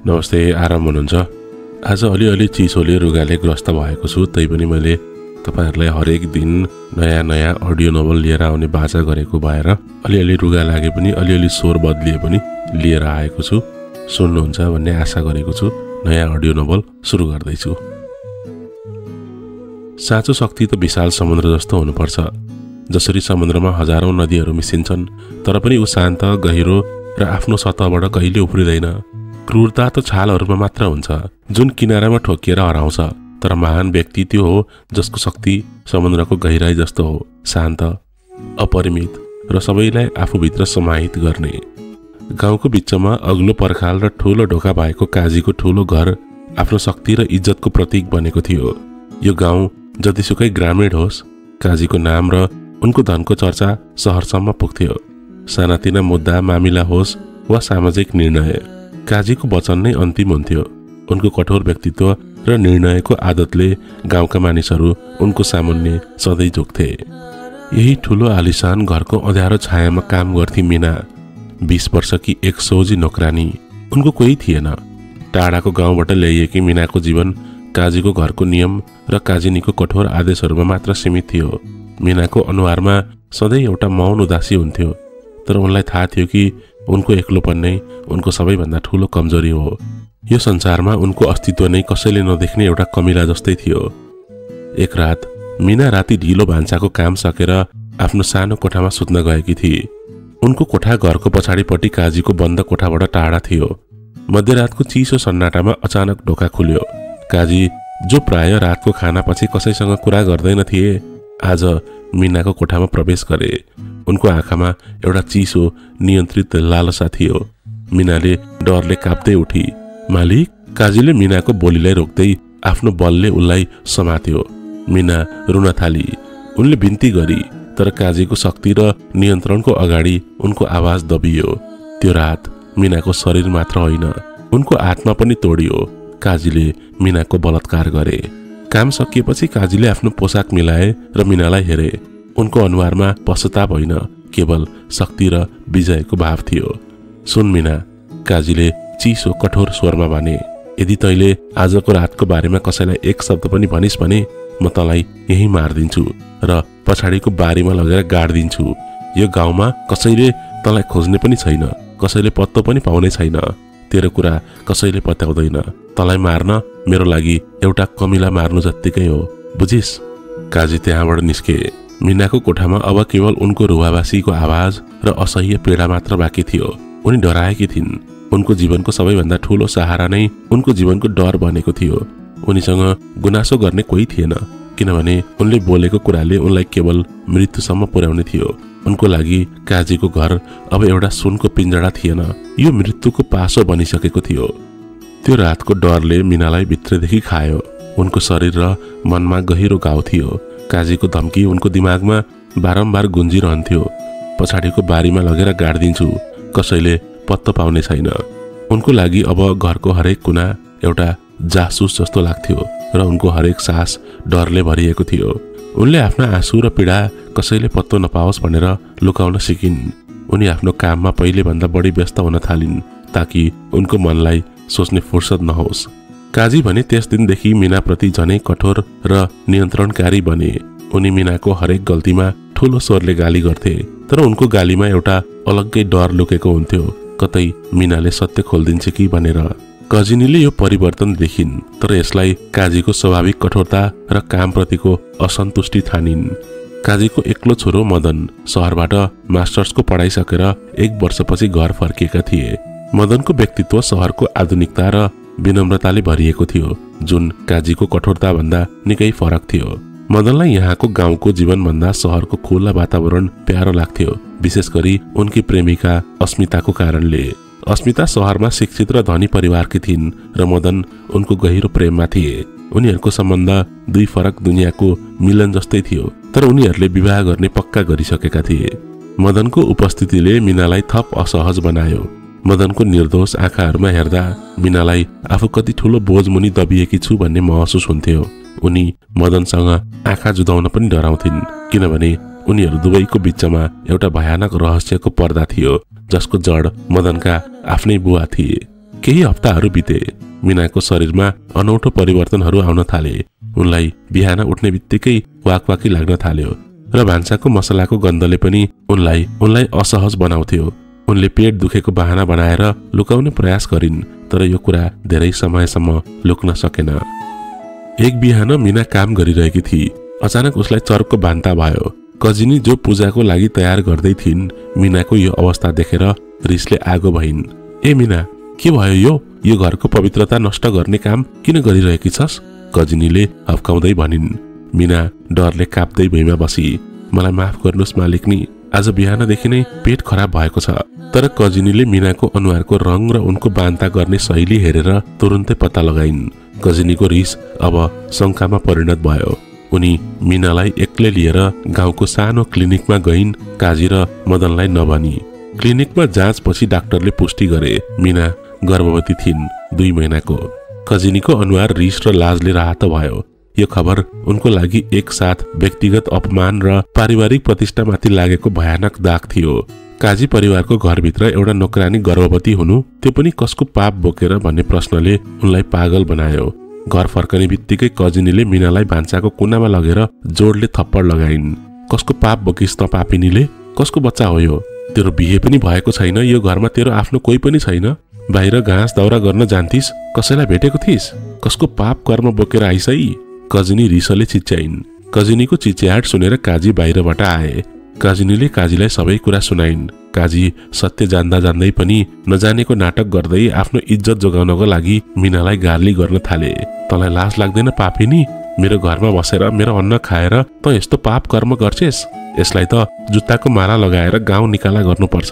नमस्ते, आराम हुनुहुन्छ? आज अलिअलि चिसोले रुगाले ग्रस्त भएको छु। तैपनि मैले तपाईहरुलाई हरेक दिन नयाँ अडियो नोभल लिएर आउने बाचा गरेको भएर अलिअलि रुगा लागे पनि अलिअलि स्वर बदलिए पनि लिएर आएको छु। सुन्नुहुन्छ भन्ने आशा गरेको छु। नयाँ अडियो नोभल सुरु गर्दै छु। साँचो शक्ति त विशाल समुद्र जस्तो हुनुपर्छ। जसरी समुद्रमा हजारौं नदीहरू मिसिन्छन्, तर पनि ऊ शान्त, गहिरो र आफ्नो सतहबाट कहिले उफ्रिदैन। क्रूरता त छालहरूमा मात्र हुन्छ, जुन किनारामा ठोकिएर हराउँछ। तर महान व्यक्ति त्यो हो जसको शक्ति समुद्रको गहिराई जस्तो हो, शान्त, अपरिमित र सबैलाई आफूभित्र समाहित गर्ने। गाउँको बिचमा अग्लो पर्खाल र ठूलो ढोका भएको काजीको ठूलो घर आफ्नो शक्ति र इज्जतको प्रतीक बनेको थियो। यो गाउँ जतिसुकै ग्रामीण होस्, काजीको नाम र उनको धनको चर्चा शहरसम्म पुग्थ्यो। सानातिना मुद्दा, मामिला होस् वा सामाजिक निर्णय, काजीको वचन नै अन्तिम हुन्थ्यो। उनको कठोर व्यक्तित्व र निर्णयको आदतले गाउँका मानिसहरू उनको सामुन्ने सधैँ झुक्थे। यही ठूलो आलिशान घरको अँध्यारो छायामा काम गर्थी मीना, 20 वर्षकी एक सोझी नोकरानी। उनको कोही थिएन। टाढाको गाउँबाट ल्याइएकी मीनाको जीवन काजीको घरको नियम र काजिनीको कठोर आदेशहरूमा मात्र सीमित थियो। मीनाको अनुहारमा सधैँ एउटा मौन उदासी हुन्थ्यो, तर उनलाई थाहा थियो कि उनको एक्लोपन नै उनको सबैभन्दा ठूलो कमजोरी हो। यो संसारमा उनको अस्तित्व नै कसैले नदेख्ने एउटा कमिला जस्तै थियो। एक रात मीना राति ढिलो भान्साको काम सकेर आफ्नो सानो कोठामा सुत्न गएकी थिए। उनको कोठा घरको पछाडिपट्टि काजीको बन्द कोठाबाट टाढा थियो। मध्यरातको चिसो सन्नाटामा अचानक ढोका खुल्यो। काजी, जो प्राय रातको खानापछि कसैसँग कुरा गर्दैन थिए, आज मीनाको कोठामा प्रवेश गरे। उनको आँखामा एउटा चिसो नियन्त्रित लालसा थियो। मीनाले डरले काप्दै उठी। मालिक, काजीले मीनाको बोलीलाई रोक्दै आफ्नो बलले उनलाई समात्यो। मीना रुन थाली। उनले बिन्ती गरी, तर काजीको शक्ति र नियन्त्रणको अगाडि उनको आवाज दबियो। त्यो रात मीनाको शरीर मात्र होइन, उनको आत्मा पनि तोडियो। काजीले मीनाको बलात्कार गरे। काम सकिएपछि काजीले आफ्नो पोसाक मिलाए र मीनालाई हेरे। उनको अनुहारमा पश्चाताप होइन, केवल शक्ति र विजयको भाव थियो। सुन मीना, काजीले चिसो कठोर स्वरमा भने, यदि तैले आजको रातको बारेमा कसैलाई एक शब्द पनि भनिस् भने म तँलाई यही मारिदिन्छु र पछाडिको बारीमा लगेर गाड्दिन्छु। यो गाउँमा कसैले तँलाई खोज्ने पनि छैन, कसैले पत्तो पनि पाउने छैन। तेरो कुरा कसैले पत्याउँदैन। तँलाई मार्न मेरो लागि एउटा कमिला मार्नु जत्तिकै हो, बुझिस्? काजी त्यहाँबाट निस्के। मीनाको कोठामा अब केवल उनको रुवावासीको आवाज र असह्य पीडा मात्र बाँकी थियो। उनी डराएकी थिइन्। उनको जीवनको सबैभन्दा ठूलो सहारा नै उनको जीवनको डर बनेको थियो। उनीसँग गुनासो गर्ने कोही थिएन, किनभने उनले बोलेको कुराले उनलाई केवल मृत्युसम्म पुर्याउने थियो। उनको लागि काजीको घर अब एउटा सुनको पिञ्जडा थिएन, यो मृत्युको पासो बनिसकेको थियो। त्यो रातको डरले मीनालाई भित्रदेखि खायो। उनको शरीर र मनमा गहिरो घाउ थियो। काजीको धम्की उनको दिमागमा बारम्बार गुन्जिरहन्थ्यो। पछाडिको बारीमा लगेर गाड्दिन्छु, कसैले पत्तो पाउने छैन। उनको लागि अब घरको हरेक कुना एउटा जासुस जस्तो लाग्थ्यो र उनको हरेक सास डरले भरिएको थियो। उनले आफ्ना आँसु र पीडा कसैले पत्तो नपाओस् भनेर लुकाउन सिकिन्। उनी आफ्नो काममा पहिलेभन्दा बढी व्यस्त हुन थालिन्, ताकि उनको मनलाई सोच्ने फुर्सद नहोस्। काजी भने त्यस दिनदेखि मीनाप्रति झनै कठोर र नियन्त्रणकारी बने। उनी मीनाको हरेक गल्तीमा ठूलो स्वरले गाली गर्थे, तर उनको गालीमा एउटा अलग्गै डर लुकेको हुन्थ्यो, कतै मीनाले सत्य खोलिदिन्छ कि भनेर। काजिनीले यो परिवर्तन देखिन्, तर यसलाई काजीको स्वाभाविक कठोरता र कामप्रतिको असन्तुष्टि ठानिन्। काजीको एक्लो छोरो मदन शहरबाट मास्टर्सको पढाइ सकेर 1 वर्षपछि घर फर्किएका थिए। मदनको व्यक्तित्व शहरको आधुनिकता र विनम्रताले भरिएको थियो, जुन काजीको कठोरता भन्दा निकै फरक थियो। मदनलाई यहाँको गाउँको जीवनभन्दा शहरको खुला वातावरण प्यारो लाग्थ्यो, विशेष गरी उनकी प्रेमिका अस्मिताको कारणले। अस्मिता शहरमा शिक्षित र धनी परिवारकी थिइन् र मदन उनको गहिरो प्रेममा थिए। उनीहरूको सम्बन्ध दुई फरक दुनियाँको मिलन जस्तै थियो, तर उनीहरूले विवाह गर्ने पक्का गरिसकेका थिए। मदनको उपस्थितिले मीनालाई थप असहज बनायो। मदनको निर्दोष आँखाहरूमा हेर्दा मीनालाई आफू कति ठूलो बोझमुनि दबिएकी छु भन्ने महसुस हुन्थ्यो। उनी मदनसँग आँखा जुदाउन पनि डराउँथिन्, किनभने उनीहरू दुवैको बीचमा एउटा भयानक रहस्यको पर्दा थियो, जसको जड मदनका आफ्नै बुवा थिए। केही हप्ताहरू बिते। मीनाको शरीरमा अनौठो परिवर्तनहरू आउन थाले। उनलाई बिहान उठ्ने बित्तिकै वाकवाकी लाग्न थाल्यो र भान्साको मसलाको गन्धले पनि उनलाई असहज बनाउँथ्यो। उनले पेट दुखेको बहाना बनाएर लुकाउने प्रयास गरिन्, तर यो कुरा धेरै समयसम्म लुक्न सकेन। एक बिहान मीना काम गरिरहेकी थिई। अचानक उसलाई चर्को बान्ता भयो। कजिनी जो पूजाको लागि तयार गर्दै थिइन्, मीनाको यो अवस्था देखेर रिसले आगो भइन्। ए मीना, के भयो? यो घरको पवित्रता नष्ट गर्ने काम किन गरिरहेकी छस्? कजिनीले हप्काउँदै भनिन्। मीना डरले काप्दै भुइँमा बसी। मलाई माफ गर्नुहोस् मालिकनी, आज बिहानदेखि नै पेट खराब भएको छ। तर कजिनीले मीनाको अनुहारको रङ र उनको बान्ता गर्ने शैली हेरेर तुरुन्तै पत्ता लगाइन्। कजिनीको रिस अब शङ्कामा परिणत भयो। उनी मीनालाई एक्लै लिएर गाउँको सानो क्लिनिकमा गइन्। काजी र मदनलाई नभनी। क्लिनिकमा जाँचपछि डाक्टरले पुष्टि गरे मीना गर्भवती थिइन्, 2 महिनाको। कजिनीको अनुहार रिस र लाजले राहत भयो। यो खबर उनको लागि एक साथ व्यक्तिगत अपमान र पारिवारिक प्रतिष्ठामाथि लागेको भयानक दाग थियो। काजी परिवारको घरभित्र एउटा नोकरानी गर्भवती हुनु, त्यो पनि कसको पाप बोकेर भन्ने प्रश्नले उनलाई पागल बनायो। घर फर्कने बित्तिकै कजिनीले मीनालाई भान्साको कुनामा लगेर जोडले थप्पड लगाइन्। कसको पाप बोकिस् त पापिनीले? कसको बच्चा हो यो? तेरो बिहे पनि भएको छैन, यो घरमा तेरो आफ्नो कोही पनि छैन। बाहिर घाँस दाउरा गर्न जान्थिस्, कसैलाई भेटेको थिइस्? कसको पाप कर्म बोकेर आइस है? कजिनी रिसले चिच्याइन्। कजिनीको चिच्याहाट सुनेर काजी बाहिरबाट आए। कजिनीले काजीलाई सबै कुरा सुनाइन्। काजी सत्य जान्दा जान्दै पनि नजानेको नाटक गर्दै आफ्नो इज्जत जोगाउनको लागि मीनालाई गाली गर्न थाले। तँलाई लाज लाग्दैन पापिनी? मेरो घरमा बसेर मेरो अन्न खाएर त यस्तो पाप कर्म गर्छेस्? यसलाई त जुत्ताको माला लगाएर गाउँ निकाला गर्नुपर्छ।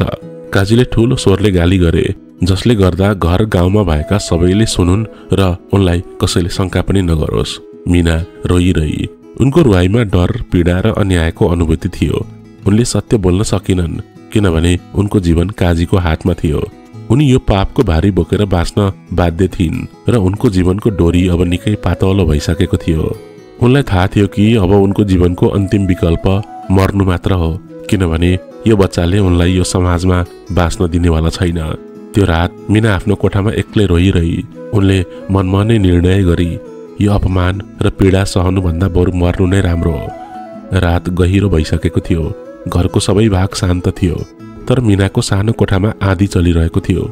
काजीले ठूलो स्वरले गाली गरे, जसले गर्दा घर गाउँमा भएका सबैले सुनुन् र उनलाई कसैले शङ्का पनि नगरोस्। मीना रोइरही। उनको रुवाईमा डर, पीडा र अन्यायको अनुभूति थियो। उनले सत्य बोल्न सकिनन्, किनभने उनको जीवन काजीको हातमा थियो। उनी यो पापको भारी बोकेर बाँच्न बाध्य थिइन् र उनको जीवनको डोरी अब निकै पातलो भइसकेको थियो। उनलाई थाहा थियो कि अब उनको जीवनको अन्तिम विकल्प मर्नु मात्र हो, किनभने यो बच्चाले उनलाई यो समाजमा बाँच्न दिनेवाला छैन। त्यो रात मीना आफ्नो कोठामा एक्लै रोइरही। उनले मनमा नै निर्णय गरी, यो अपमान र पीडा सहनुभन्दा बरु मर्नु नै राम्रो हो। रात गहिरो भइसकेको थियो। घरको सबै भाग शान्त थियो, तर मीनाको सानो कोठामा आँधी चलिरहेको थियो।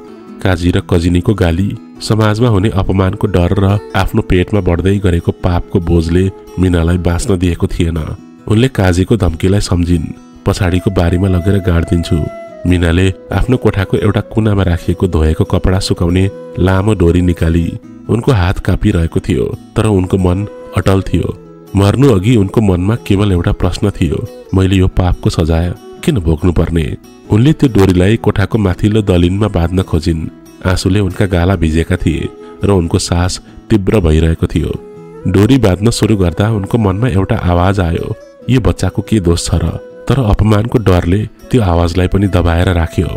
काजी र कजिनीको गाली, समाजमा हुने अपमानको डर र आफ्नो पेटमा बढ्दै गरेको पापको बोझले मीनालाई बाँच्न दिएको थिएन। उनले काजीको धम्कीलाई सम्झिन्। पछाडिको बारीमा लगेर गाड्दिन्छु। मीनाले आफ्नो कोठाको एउटा कुनामा राखिएको धोएको कपडा सुकाउने लामो डोरी निकाली। उनको हात काँपिरहेको थियो, तर उनको मन अटल थियो। मर्नु अघि उनको मनमा केवल एउटा प्रश्न थियो, मैले यो पापको सजाय किन भोग्नु पर्ने? उनले त्यो डोरीलाई कोठाको माथिल्लो दलिनमा बाँध्न खोजिन्। आँसुले उनका गाला भिजेका थिए र उनको सास तीव्र भइरहेको थियो। डोरी बाँध्न सुरु गर्दा उनको मनमा एउटा आवाज आयो, यो बच्चाको के दोष छ र? तर अपमानको डरले त्यो आवाजलाई पनि दबाएर राख्यो।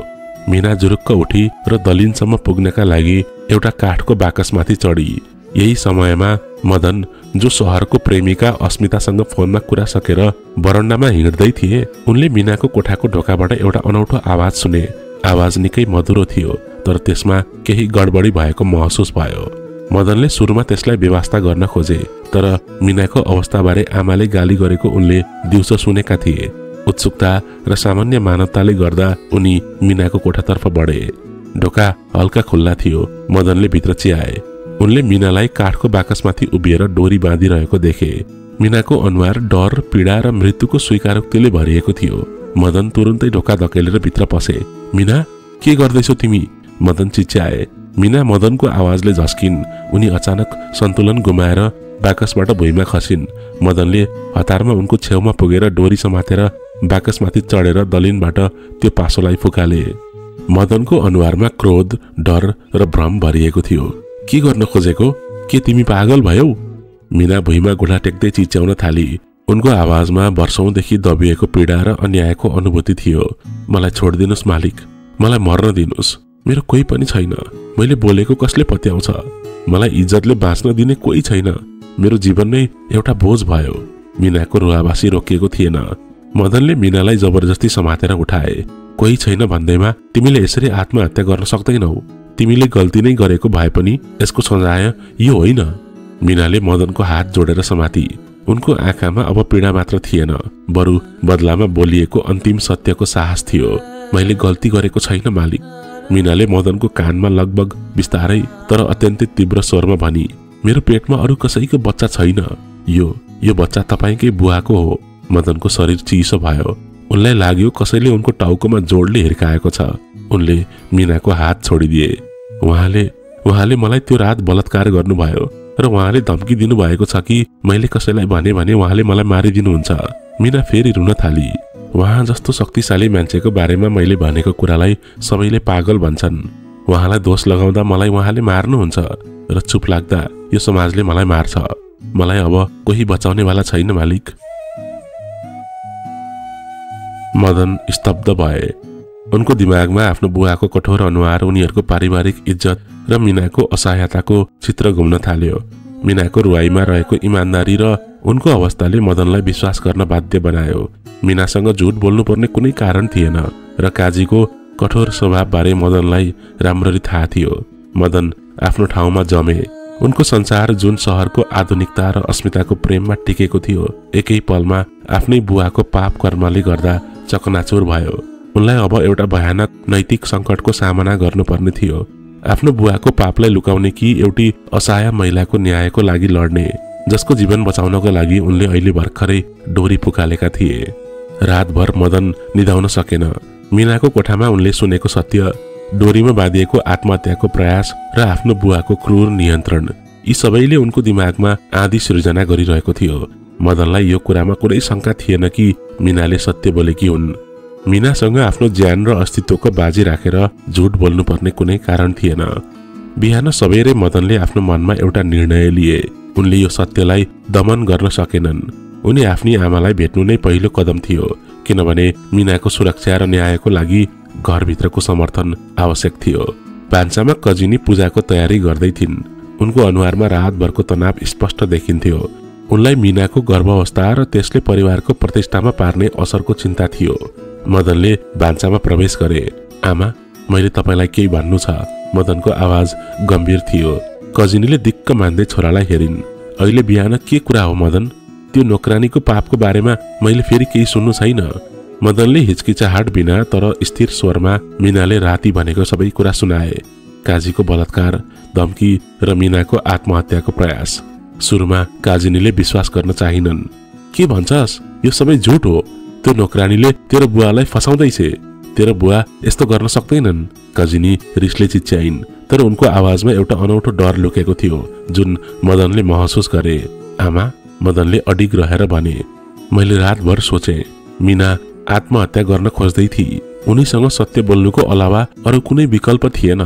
मीना जुरुक्क उठी र दलिनसम्म पुग्नका लागि एउटा काठको बाकसमाथि चढी। यही समयमा मदन, जो शहरको प्रेमिका अस्मितासँग फोनमा कुरा सकेर बरन्डामा हिँड्दै थिए, उनले मीनाको कोठाको ढोकाबाट एउटा अनौठो आवाज सुने। आवाज निकै मधुरो थियो, तर त्यसमा केही गडबडी भएको महसुस भयो। मदनले सुरुमा त्यसलाई व्यवस्था गर्न खोजे, तर मीनाको अवस्थाबारे आमाले गाली गरेको उनले दिउँसो सुनेका थिए। उत्सुकता र सामान्य मानवताले गर्दा उनी मीनाको कोठातर्फ बढे। ढोका हल्का खुल्ला थियो। मदनले भित्र चियाए। उनले मीनालाई काठको बाकसमाथि उभिएर डोरी बाँधिरहेको देखे। मीनाको अनुहार डर, पीडा र मृत्युको स्वीकारोक्तिले भरिएको थियो। मदन तुरुन्तै ढोका धकेलेर भित्र पसे। मीना, के गर्दैछौ तिमी? मदन चिच्याए। मीना मदनको आवाजले झस्किन्। उनी अचानक सन्तुलन गुमाएर बाकसबाट भुइँमा खसिन्। मदनले हतारमा उनको छेउमा पुगेर डोरी समातेर बाकसमाथि चढेर दलिनबाट त्यो पासोलाई फुकाले। मदनको अनुहारमा क्रोध, डर र भ्रम भरिएको थियो। के गर्न खोजेको? के तिमी पागल भयौ? मीना भुइँमा गोला टेक्दै चिच्याउन थाली। उनको आवाजमा वर्षौंदेखि दबिएको पीडा र अन्यायको अनुभूति थियो। मलाई छोडिदिनुस् मालिक, मलाई मर्न दिनुस्। मेरो कोही पनि छैन। मैले बोलेको कसले पत्याउँछ? मलाई इज्जतले बाँच्न दिने कोही छैन। मेरो जीवन नै एउटा बोझ भयो। मीनाको रुवाबासी रोकिएको थिएन। मदनले मीनालाई जबरजस्ती समातेर उठाए। कोही छैन भन्दैमा तिमीले यसरी आत्महत्या गर्न सक्दैनौ। तिमीले गल्ती नै गरेको भए पनि यसको सजाय यो होइन। मीनाले मदनको हात जोडेर समाती। उनको आँखामा अब पीडा मात्र थिएन, बरु बदलामा बोलिएको अन्तिम सत्यको साहस थियो। मैले गल्ती गरेको छैन मालिक। मीनाले मदनको कानमा लगभग बिस्तारै तर अत्यन्तै तीव्र स्वरमा भनी, मेरो पेटमा अरू कसैको बच्चा छैन। यो बच्चा तपाईकै बुवाको हो। मदनको शरीर चिसो भयो। उनलाई लाग्यो कसैले उनको टाउकोमा जोडले हिर्काएको छ। उनले मीनाको हात छोडिदिए। उहाँले मलाई त्यो रात बलात्कार गर्नुभयो र उहाँले धम्की दिनुभएको छ कि मैले कसैलाई भने उहाँले मलाई मारिदिनुहुन्छ। मीना फेरि रुन थाली। उहाँ जस्तो शक्तिशाली मान्छेको बारेमा मैले भनेको कुरालाई सबैले पागल भन्छन्। उहाँलाई दोष लगाउँदा मलाई उहाँले मार्नुहुन्छ र चुप लाग्दा यो समाजले मलाई मार्छ। मलाई अब कोही बचाउनेवाला छैन मालिक। मदन स्तब्ध भए। उनको दिमागमा आफ्नो बुवाको कठोर अनुहार, उनीहरूको पारिवारिक इज्जत र मीनाको असहायताको चित्र घुम्न थाल्यो। मीनाको रुवाईमा रहेको इमान्दारी र उनको अवस्थाले मदनलाई विश्वास गर्न बाध्य बनायो। मीनासँग झुट बोल्नुपर्ने कुनै कारण थिएन र काजीको कठोर स्वभावबारे मदनलाई राम्ररी थाहा थियो। मदन आफ्नो ठाउँमा जमे। उनको संसार जुन शहरको आधुनिकता र अस्मिताको प्रेममा टिकेको थियो, एकै पलमा आफ्नै बुवाको पाप कर्मले गर्दा चकनाचुर भयो। उनलाई अब एउटा भयानक नैतिक सङ्कटको सामना गर्नुपर्ने थियो। आफ्नो बुवाको पापलाई लुकाउने कि एउटी असहाय महिलाको न्यायको लागि लड्ने, जसको जीवन बचाउनको लागि उनले अहिले भर्खरै डोरी फुकालेका थिए। रातभर मदन निदाउन सकेन। मीनाको कोठामा उनले सुनेको सत्य, डोरीमा बाँधिएको आत्महत्याको प्रयास र आफ्नो बुवाको क्रूर नियन्त्रण, यी सबैले उनको दिमागमा आँधी सृजना गरिरहेको थियो। मदनलाई यो कुरामा कुनै शङ्का थिएन कि मीनाले सत्य बोलेकी हुन्। मीनासँग आफ्नो ज्यान र अस्तित्वको बाजी राखेर झुट बोल्नुपर्ने कुनै कारण थिएन। बिहान सबेरै मदनले आफ्नो मनमा एउटा निर्णय लिए। उनले यो सत्यलाई दमन गर्न सकेनन्। उनी आफ्नी आमालाई भेट्नु नै पहिलो कदम थियो, किनभने मीनाको सुरक्षा र न्यायको लागि घरभित्रको समर्थन आवश्यक थियो। भान्सामा कजिनी पूजाको तयारी गर्दै थिइन्। उनको अनुहारमा रातभरको तनाव स्पष्ट देखिन्थ्यो। उनलाई मीनाको गर्भावस्था र त्यसले परिवारको प्रतिष्ठामा पार्ने असरको चिन्ता थियो। मदनले भान्सामा प्रवेश गरे। आमा, मैले तपाईलाई केही भन्नु छ। मदनको आवाज गम्भीर थियो। कजिनीले दिक्क मान्दै छोरालाई हेरिन्। अहिले बिहान के कुरा हो मदन? त्यो नोकरानीको पापको बारेमा मैले फेरि केही सुन्नु छैन। मदनले हिचकिचाहट बिना तर स्थिर स्वरमा मीनाले राति भनेको सबै कुरा सुनाए। काजीको बलात्कार, धम्की र मीनाको आत्महत्याको प्रयास। सुरुमा काजिनीले विश्वास गर्न चाहिनन्। के भन्छस्? यो सबै झुट हो। त्यो नोकरानीले तेरो बुवालाई फसाउँदैछ। तेरो बुवा यस्तो गर्न सक्दैनन्। कजिनी रिसले चिच्याइन्, तर उनको आवाजमा एउटा अनौठो डर लुकेको थियो जुन मदनले महसुस गरे। आमा, मदनले अडिग रहेर भने, मैले रातभर सोचे। मीना आत्महत्या गर्न खोज्दै थिए। उनीसँग सत्य बोल्नुको अलावा अरू कुनै विकल्प थिएन।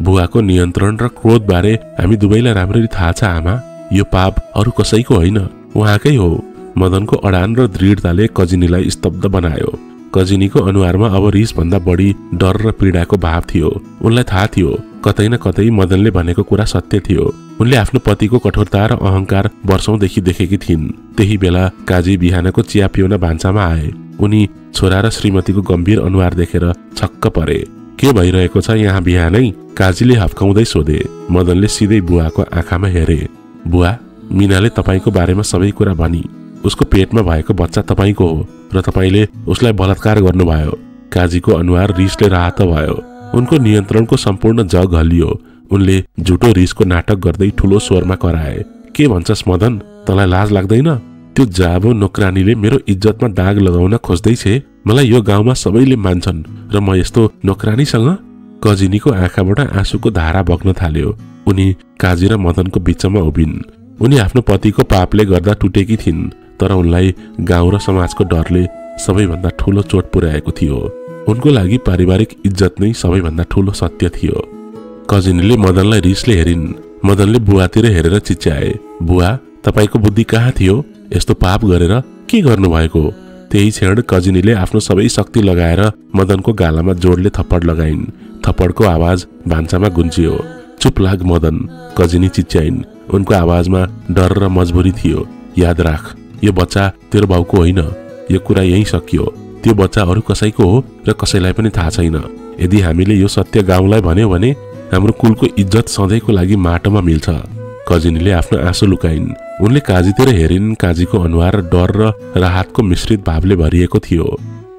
बुवाको नियन्त्रण र क्रोध बारे हामी दुवैलाई राम्ररी थाहा छ आमा। यो पाप अरू कसैको होइन, उहाँकै हो। मदनको अडान र दृढताले कजिनीलाई स्तब्ध बनायो। कजिनीको अनुहारमा अब रिस भन्दा बढी डर र पीडाको भाव थियो। उनलाई थाहा थियो कतै न कतै मदनले भनेको कुरा सत्य थियो। उनले आफ्नो पतिको कठोरता र अहंकार वर्षौंदेखि देखेकी थिइन्। त्यही बेला काजी बिहानको चिया पिउन भान्सामा आए। उनी छोरा र श्रीमतीको गम्भीर अनुहार देखेर छक्क परे। के भइरहेको छ यहाँ बिहानै? काजीले हप्काउँदै सोधे। मदनले सिधै बुवाको आँखामा हेरे। बुवा, मीनाले तपाईको बारेमा सबै कुरा भनी। उसको पेटमा भएको बच्चा तपाईको हो र तपाईले उसलाई बलात्कार गर्नुभयो। काजीको अनुहार रिसले रातो भयो। उनको नियन्त्रणको सम्पूर्ण जग हल्लियो। उनले झुटो रिसको नाटक गर्दै ठूलो स्वरमा कराए। के भन्छस् मदन? तँलाई लाज लाग्दैन? त्यो जाबो नोकरानीले मेरो इज्जतमा दाग लगाउन खोज्दैछ। मलाई यो गाउँमा सबैले मान्छन् र म यस्तो नोकरानीसँग? कजिनीको आँखाबाट आँसुको धारा बग्न थाल्यो। उनी काजी र मदनको बीचमा उभिन्। उनी आफ्नो पतिको पापले गर्दा टुटेकी थिइन्, तर उनलाई गाउँ र समाजको डरले सबैभन्दा ठूलो चोट पुर्याएको थियो। उनको लागि पारिवारिक इज्जत नै सबैभन्दा ठूलो सत्य थियो। कजिनीले मदनलाई रिसले हेरिन्। मदनले बुवातिर हेरेर चिच्याए, बुवा, तपाईको बुद्धि कहाँ थियो? यस्तो पाप गरेर के गर्नुभएको? त्यही क्षण कजिनीले आफ्नो सबै शक्ति लगाएर मदनको गालामा जोडले थप्पड लगाइन्। थप्पडको आवाज भान्सामा गुन्जियो। चुप लाग मदन, कजिनी चिच्याइन्। उनको आवाजमा डर र मजबुरी थियो। याद राख, यो बच्चा तेरो बाउको होइन। यो कुरा यही सकियो। त्यो बच्चा अरू कसैको हो र कसैलाई पनि थाहा छैन। यदि हामीले यो सत्य गाउँलाई भन्यो भने हाम्रो कुलको इज्जत सधैँको लागि माटोमा मिल्छ। कजिनीले आफ्नो आँसु लुकाइन्। उनले काजीतिर हेरिन्। काजीको अनुहार डर र राहतको मिश्रित भावले भरिएको थियो।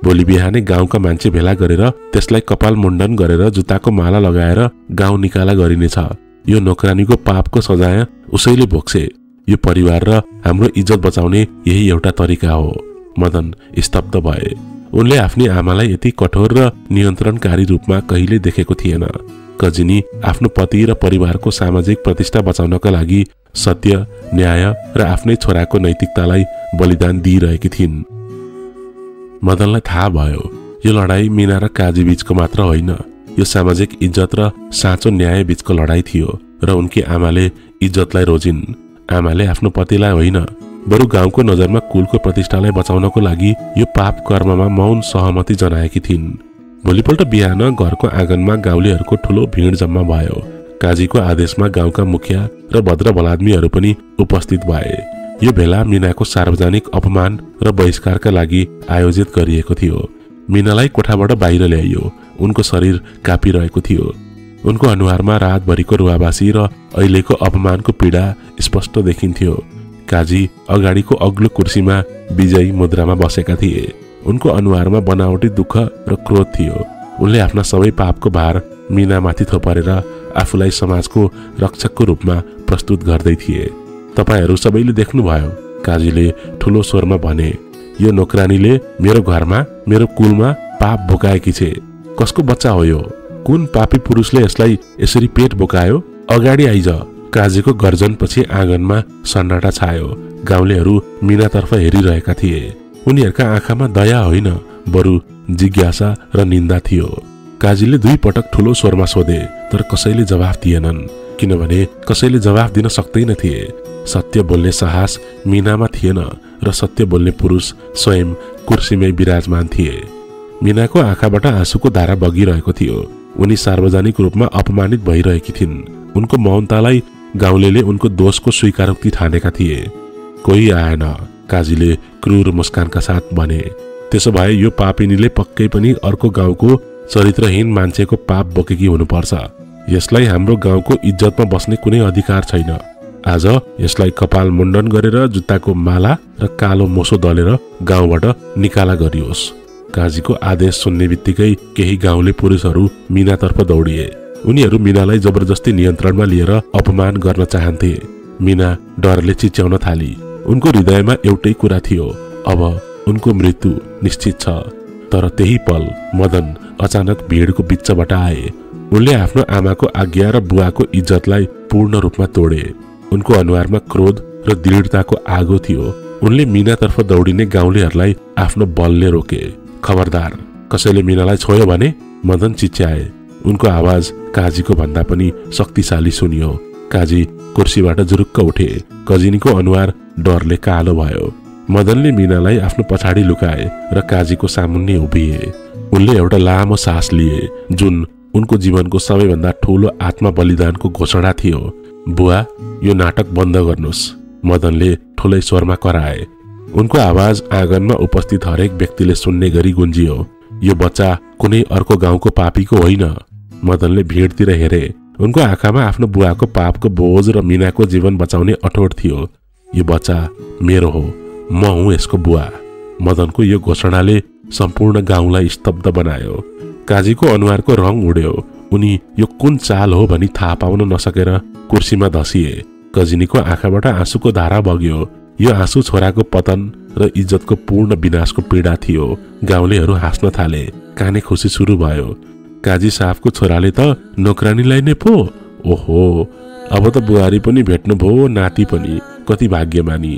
भोलि बिहानै गाउँका मान्छे भेला गरेर त्यसलाई कपाल मुण्डन गरेर जुत्ताको माला लगाएर गाउँ निकाला गरिनेछ। यो नोकरानीको पापको सजाय उसैले भोग्छे। यो परिवार र हाम्रो इज्जत बचाउने यही एउटा तरिका हो। मदन स्तब्ध भए। उनले आफ्नी आमालाई यति कठोर र नियन्त्रणकारी रूपमा कहिले देखेको थिएन। कजिनी आफ्नो पति र परिवारको सामाजिक प्रतिष्ठा बचाउनका लागि सत्य, न्याय र आफ्नै छोराको नैतिकतालाई बलिदान दिइरहेकी थिइन्। मदनलाई थाहा भयो यो लडाई मीना र काजी बीचको मात्र होइन, यो सामाजिक इज्जत र साँचो न्याय बीचको लडाई थियो। र उनकी आमाले इज्जतलाई रोजिन्। आमाले आफ्नो पतिलाई होइन बरु गाउँको नजरमा कुलको प्रतिष्ठालाई बचाउनको लागि यो पाप कर्ममा मौन सहमति जनाएकी थिइन्। भोलिपल्ट बिहान घरको आँगनमा गाउँलेहरूको ठूलो भिड जम्मा भयो। काजीको आदेशमा गाउँका मुखिया र भद्र भलादमीहरू पनि उपस्थित भए। यो भेला मीनाको सार्वजनिक अपमान र बहिष्कारका लागि आयोजित गरिएको थियो। मीनालाई कोठाबाट बाहिर ल्याइयो। उनको शरीर कापिरहेको थियो। उनको अनुहारमा रातभरिको रुवाबासी र अहिलेको अपमानको पीडा स्पष्ट देखिन्थ्यो। काजी अगाडिको अग्लो कुर्सीमा विजयी मुद्रामा बसेका थिए। उनको अनुहारमा बनावटी दुःख र क्रोध थियो। उनले आफ्ना सबै पापको भार मीनामाथि थोपरेर आफूलाई समाजको रक्षकको रूपमा प्रस्तुत गर्दै थिए। तपाईहरू सबैले देख्नुभयो, काजीले ठूलो स्वरमा भने। यो नोकरानीले मेरो घरमा, मेरो कुलमा पाप भोकाएकी छे। कसको बच्चा हो यो? कुन पापी पुरुषले यसलाई यसरी पेट बोकायो? अगाडि आइज। काजीको गर्जनपछि आँगनमा सन्नाटा छायो। गाउँलेहरू मीनातर्फ हेरिरहेका थिए। उनीहरूका आँखामा दया होइन बरु जिज्ञासा र निन्दा थियो। काजीले 2 पटक ठूलो स्वरमा सोधे तर कसैले जवाफ दिएनन्, किनभने कसैले जवाफ दिन सक्दैन थिए। सत्य बोल्ने साहस मीनामा थिएन र सत्य बोल्ने पुरुष स्वयं कुर्सीमै विराजमान थिए। मीनाको आँखाबाट आँसुको धारा बगिरहेको थियो। उनी सार्वजनिक रूपमा अपमानित भइरहेकी थिइन्। उनको मौनतालाई गाउँलेले उनको दोषको स्वीकारोक्ति ठानेका थिए। कोही आएन, काजीले क्रूर मुस्कानका साथ भने। त्यसो भए यो पापिनीले पक्कै पनि अर्को गाउँको चरित्रहीन मान्छेको पाप बोकेकी हुनुपर्छ। यसलाई हाम्रो गाउँको इज्जतमा बस्ने कुनै अधिकार छैन। आज यसलाई कपाल मुण्डन गरेर जुत्ताको माला र कालो मोसो दलेर गाउँबाट निकाला गरियोस्। काजीको आदेश सुन्ने बित्तिकै केही गाउँले पुरुषहरू मीनातर्फ दौडिए। उनीहरू मीनालाई जबरजस्ती नियन्त्रणमा लिएर अपमान गर्न चाहन्थे। मीना डरले चिच्याउन थाली। उनको हृदयमा एउटै कुरा थियो, अब उनको मृत्यु निश्चित छ। तर त्यही पल मदन अचानक भिडको बिचबाट आए। उनले आफ्नो आमाको आज्ञा र बुवाको इज्जतलाई पूर्ण रूपमा तोडे। उनको अनुहारमा क्रोध र दृढताको आगो थियो। उनले मीनातर्फ दौडिने गाउँलेहरूलाई आफ्नो बलले रोके। खबरदार, कसैले मीनालाई छोयो भने? मदन चिच्याए। उनको आवाज काजीको भन्दा पनि शक्तिशाली सुनियो। काजी कुर्सीबाट जुरुक्क उठे। कजिनीको अनुहार डरले कालो भयो। मदनले मीनालाई आफ्नो पछाडि लुकाए र काजीको सामुन्ने उभिए। उनले एउटा लामो सास लिए जुन उनको जीवनको सबैभन्दा ठूलो आत्म बलिदानको घोषणा थियो। बुवा, यो नाटक बन्द गर्नुस्, मदनले ठूलै स्वरमा कराए। उनको आवाज आँगनमा उपस्थित हरेक व्यक्तिले सुन्ने गरी गुन्जियो। यो बच्चा कुनै अर्को गाउँको पापीको होइन। मदनले भिडतिर हेरे। उनको आँखामा आफ्नो बुवाको पापको बोझ र मीनाको जीवन बचाउने अठोट थियो। यो बच्चा मेरो हो, म हुँ यसको बुवा। मदनको यो घोषणाले सम्पूर्ण गाउँलाई स्तब्ध बनायो। काजीको अनुहारको रङ उड्यो। उनी यो कुन चाल हो भनी थाहा पाउन नसकेर कुर्सीमा धसिए। कजिनीको आँखाबाट आँसुको धारा बग्यो। यो आँसु छोराको पतन र इज्जतको पूर्ण विनाशको पीडा थियो। गाउँलेहरू हाँस्न थाले। काने खुसी सुरु भयो। काजी साहबको छोराले त नोकरानीलाई नै पो, ओहो, अब त बुहारी पनि भेट्नु भयो, नाति पनि, कति भाग्यमानी।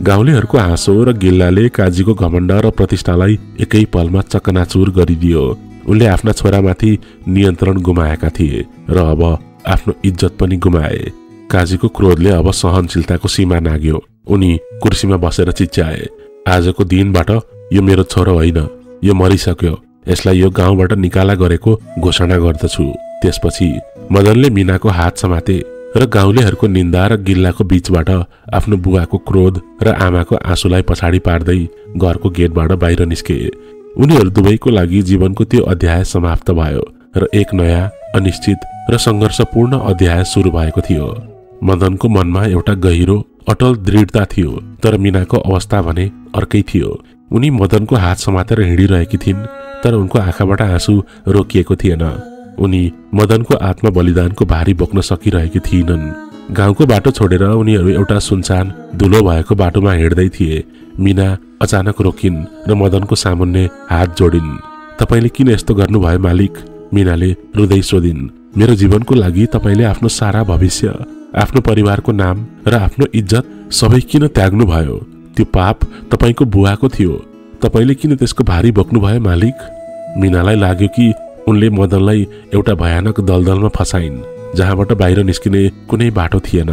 गाउँलेहरूको हाँसो र गिल्लाले काजीको घमण्ड र प्रतिष्ठालाई एकै पलमा चकनाचुर गरिदियो। उनले आफ्ना छोरामाथि नियन्त्रण गुमाएका थिए र अब आफ्नो इज्जत पनि गुमाए। काजीको क्रोधले अब सहनशीलताको सीमा नाग्यो। उनी कुर्सीमा बसेर चिच्याए, आजको दिनबाट यो मेरो छोरो होइन, यो मरिसक्यो। यसलाई यो गाउँबाट निकाला गरेको घोषणा गर्दछु। त्यसपछि मदनले मीनाको हात समाते र गाउँलेहरूको निन्दा र गिल्लाको बीचबाट आफ्नो बुवाको क्रोध र आमाको आँसुलाई पछाडि पार्दै घरको गेटबाट बाहिर निस्के। उनीहरू दुवैको लागि जीवनको त्यो अध्याय समाप्त भयो र एक नयाँ अनिश्चित र सङ्घर्षपूर्ण अध्याय सुरु भएको थियो। मदनको मनमा एउटा गहिरो अटल दृढता थियो, तर मीनाको अवस्था भने अर्कै थियो। उनी मदनको हात समातेर हिँडिरहेकी थिइन्, तर उनको आँखाबाट आँसु रोकिएको थिएन। उनी मदनको आत्मा बलिदानको भारी बोक्न सकिरहेकी थिएनन्। गाउँको बाटो छोडेर उनीहरू एउटा सुनसान धुलो भएको बाटोमा हिँड्दै थिए। मीना अचानक रोकिन् र मदनको सामुन्ने हात जोडिन्। तपाईले किन यस्तो गर्नुभयो मालिक? मीनाले रुँदै सोधिन्। मेरो जीवनको लागि तपाईले आफ्नो सारा भविष्य, आफ्नो परिवारको नाम र आफ्नो इज्जत सबै किन त्याग्नु भयो? त्यो पाप तपाईको बुवाको थियो, तपाईले किन त्यसको भारी बोक्नुभयो मालिक? मीनालाई लाग्यो कि उनले मदनलाई एउटा भयानक दलदलमा फसाइन्, जहाँबाट बाहिर निस्किने कुनै बाटो थिएन।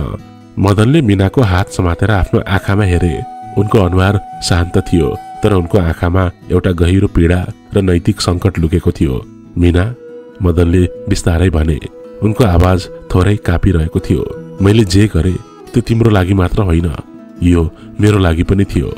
मदनले मीनाको हात समातेर आफ्नो आँखामा हेरे। उनको अनुहार शान्त थियो, तर उनको आँखामा एउटा गहिरो पीडा र नैतिक सङ्कट लुकेको थियो। मीना, मदनले बिस्तारै भने। उनको आवाज थोरै काँपिरहेको थियो। मैले जे गरे त्यो तिम्रो लागि मात्र होइन, यो मेरो लागि पनि थियो।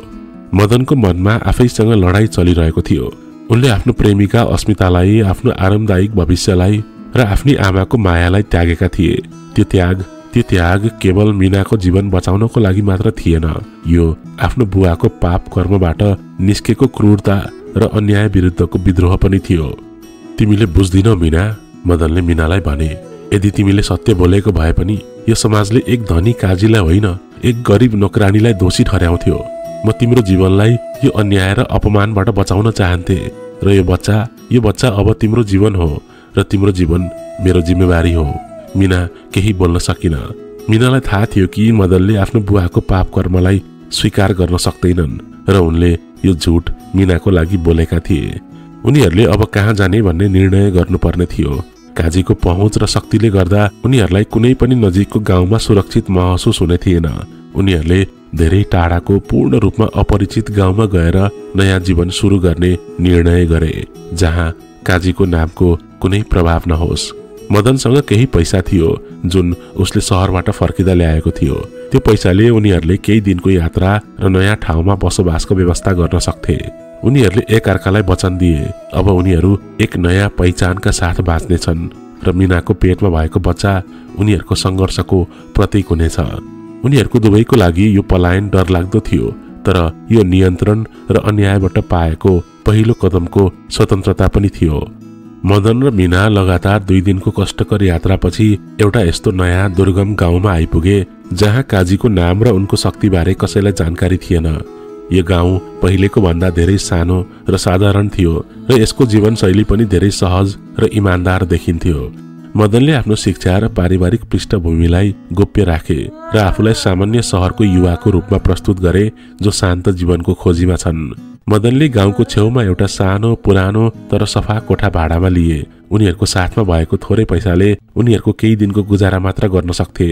मदनको मनमा आफैसँग लडाईँ चलिरहेको थियो। उनले आफ्नो प्रेमिका अस्मितालाई, आफ्नो आरामदायक भविष्यलाई र आफ्नी आमाको मायालाई त्यागेका थिए। त्यो त्याग केवल मीनाको जीवन बचाउनको लागि मात्र थिएन, यो आफ्नो बुवाको पाप कर्मबाट निस्केको क्रूरता र अन्याय विरुद्धको विद्रोह पनि थियो। तिमीले बुझ्दिनौ मीना, मदनले मीनालाई भने। यदि तिमीले सत्य बोलेको भए पनि यो समाजले एक धनी काजीलाई होइन, एक गरिब नोकरानीलाई दोषी ठहर्याउँथ्यो। म तिम्रो जीवनलाई यो अन्याय र अपमानबाट बचाउन चाहन्थे, र यो बच्चा अब तिम्रो जीवन हो र तिम्रो जीवन मेरो जिम्मेवारी हो। मीना केही बोल्न सकिन। मीनालाई थाहा थियो कि मदनले आफ्नो बुवाको पाप कर्मलाई स्वीकार गर्न सक्दैनन् र उनले यो झुट मीनाको लागि बोलेका थिए। उनीहरूले अब कहाँ जाने भन्ने निर्णय गर्नुपर्ने थियो। काजीको पहुँच र शक्तिले गर्दा उनीहरूलाई कुनै पनि नजिकको गाउँमा सुरक्षित महसुस हुने थिएन। उनीहरूले धेरै टाढाको पूर्ण रूपमा अपरिचित गाउँमा गएर नयाँ जीवन सुरु गर्ने निर्णय गरे, जहाँ काजीको नामको कुनै प्रभाव नहोस्। मदनसँग केही पैसा थियो जुन उसले सहरबाट फर्किँदा ल्याएको थियो। त्यो पैसाले उनीहरूले केही दिनको यात्रा र नयाँ ठाउँमा बसोबासको व्यवस्था गर्न सक्थे। उनीहरूले एक अर्कालाई वचन दिए अब उनीहरू एक नयाँ पहिचानका साथ बाँच्नेछन् र मीनाको पेटमा भएको बच्चा उनीहरूको सङ्घर्षको प्रतीक हुनेछ। उनीहरूको दुवैको लागि यो पलायन डरलाग्दो थियो, तर यो नियन्त्रण र अन्यायबाट पाएको पहिलो कदमको स्वतन्त्रता पनि थियो। मदन र मीना लगातार 2 दिनको कष्टकर यात्रापछि एउटा यस्तो नयाँ दुर्गम गाउँमा आइपुगे जहाँ काजीको नाम र उनको शक्तिबारे कसैलाई जानकारी थिएन। यो गाउँ पहिलेको भन्दा धेरै सानो र साधारण थियो र यसको जीवनशैली पनि धेरै सहज र इमान्दार देखिन्थ्यो। मदनले आफ्नो शिक्षा र पारिवारिक पृष्ठभूमिलाई गोप्य राखे र आफूलाई सामान्य सहरको युवाको रूपमा प्रस्तुत गरे जो शान्त जीवनको खोजीमा छन्। मदनले गाउँको छेउमा एउटा सानो पुरानो तर सफा कोठा भाडामा लिए। उनीहरूको साथमा भएको थोरै पैसाले उनीहरूको केही दिनको गुजारा मात्र गर्न सक्थे।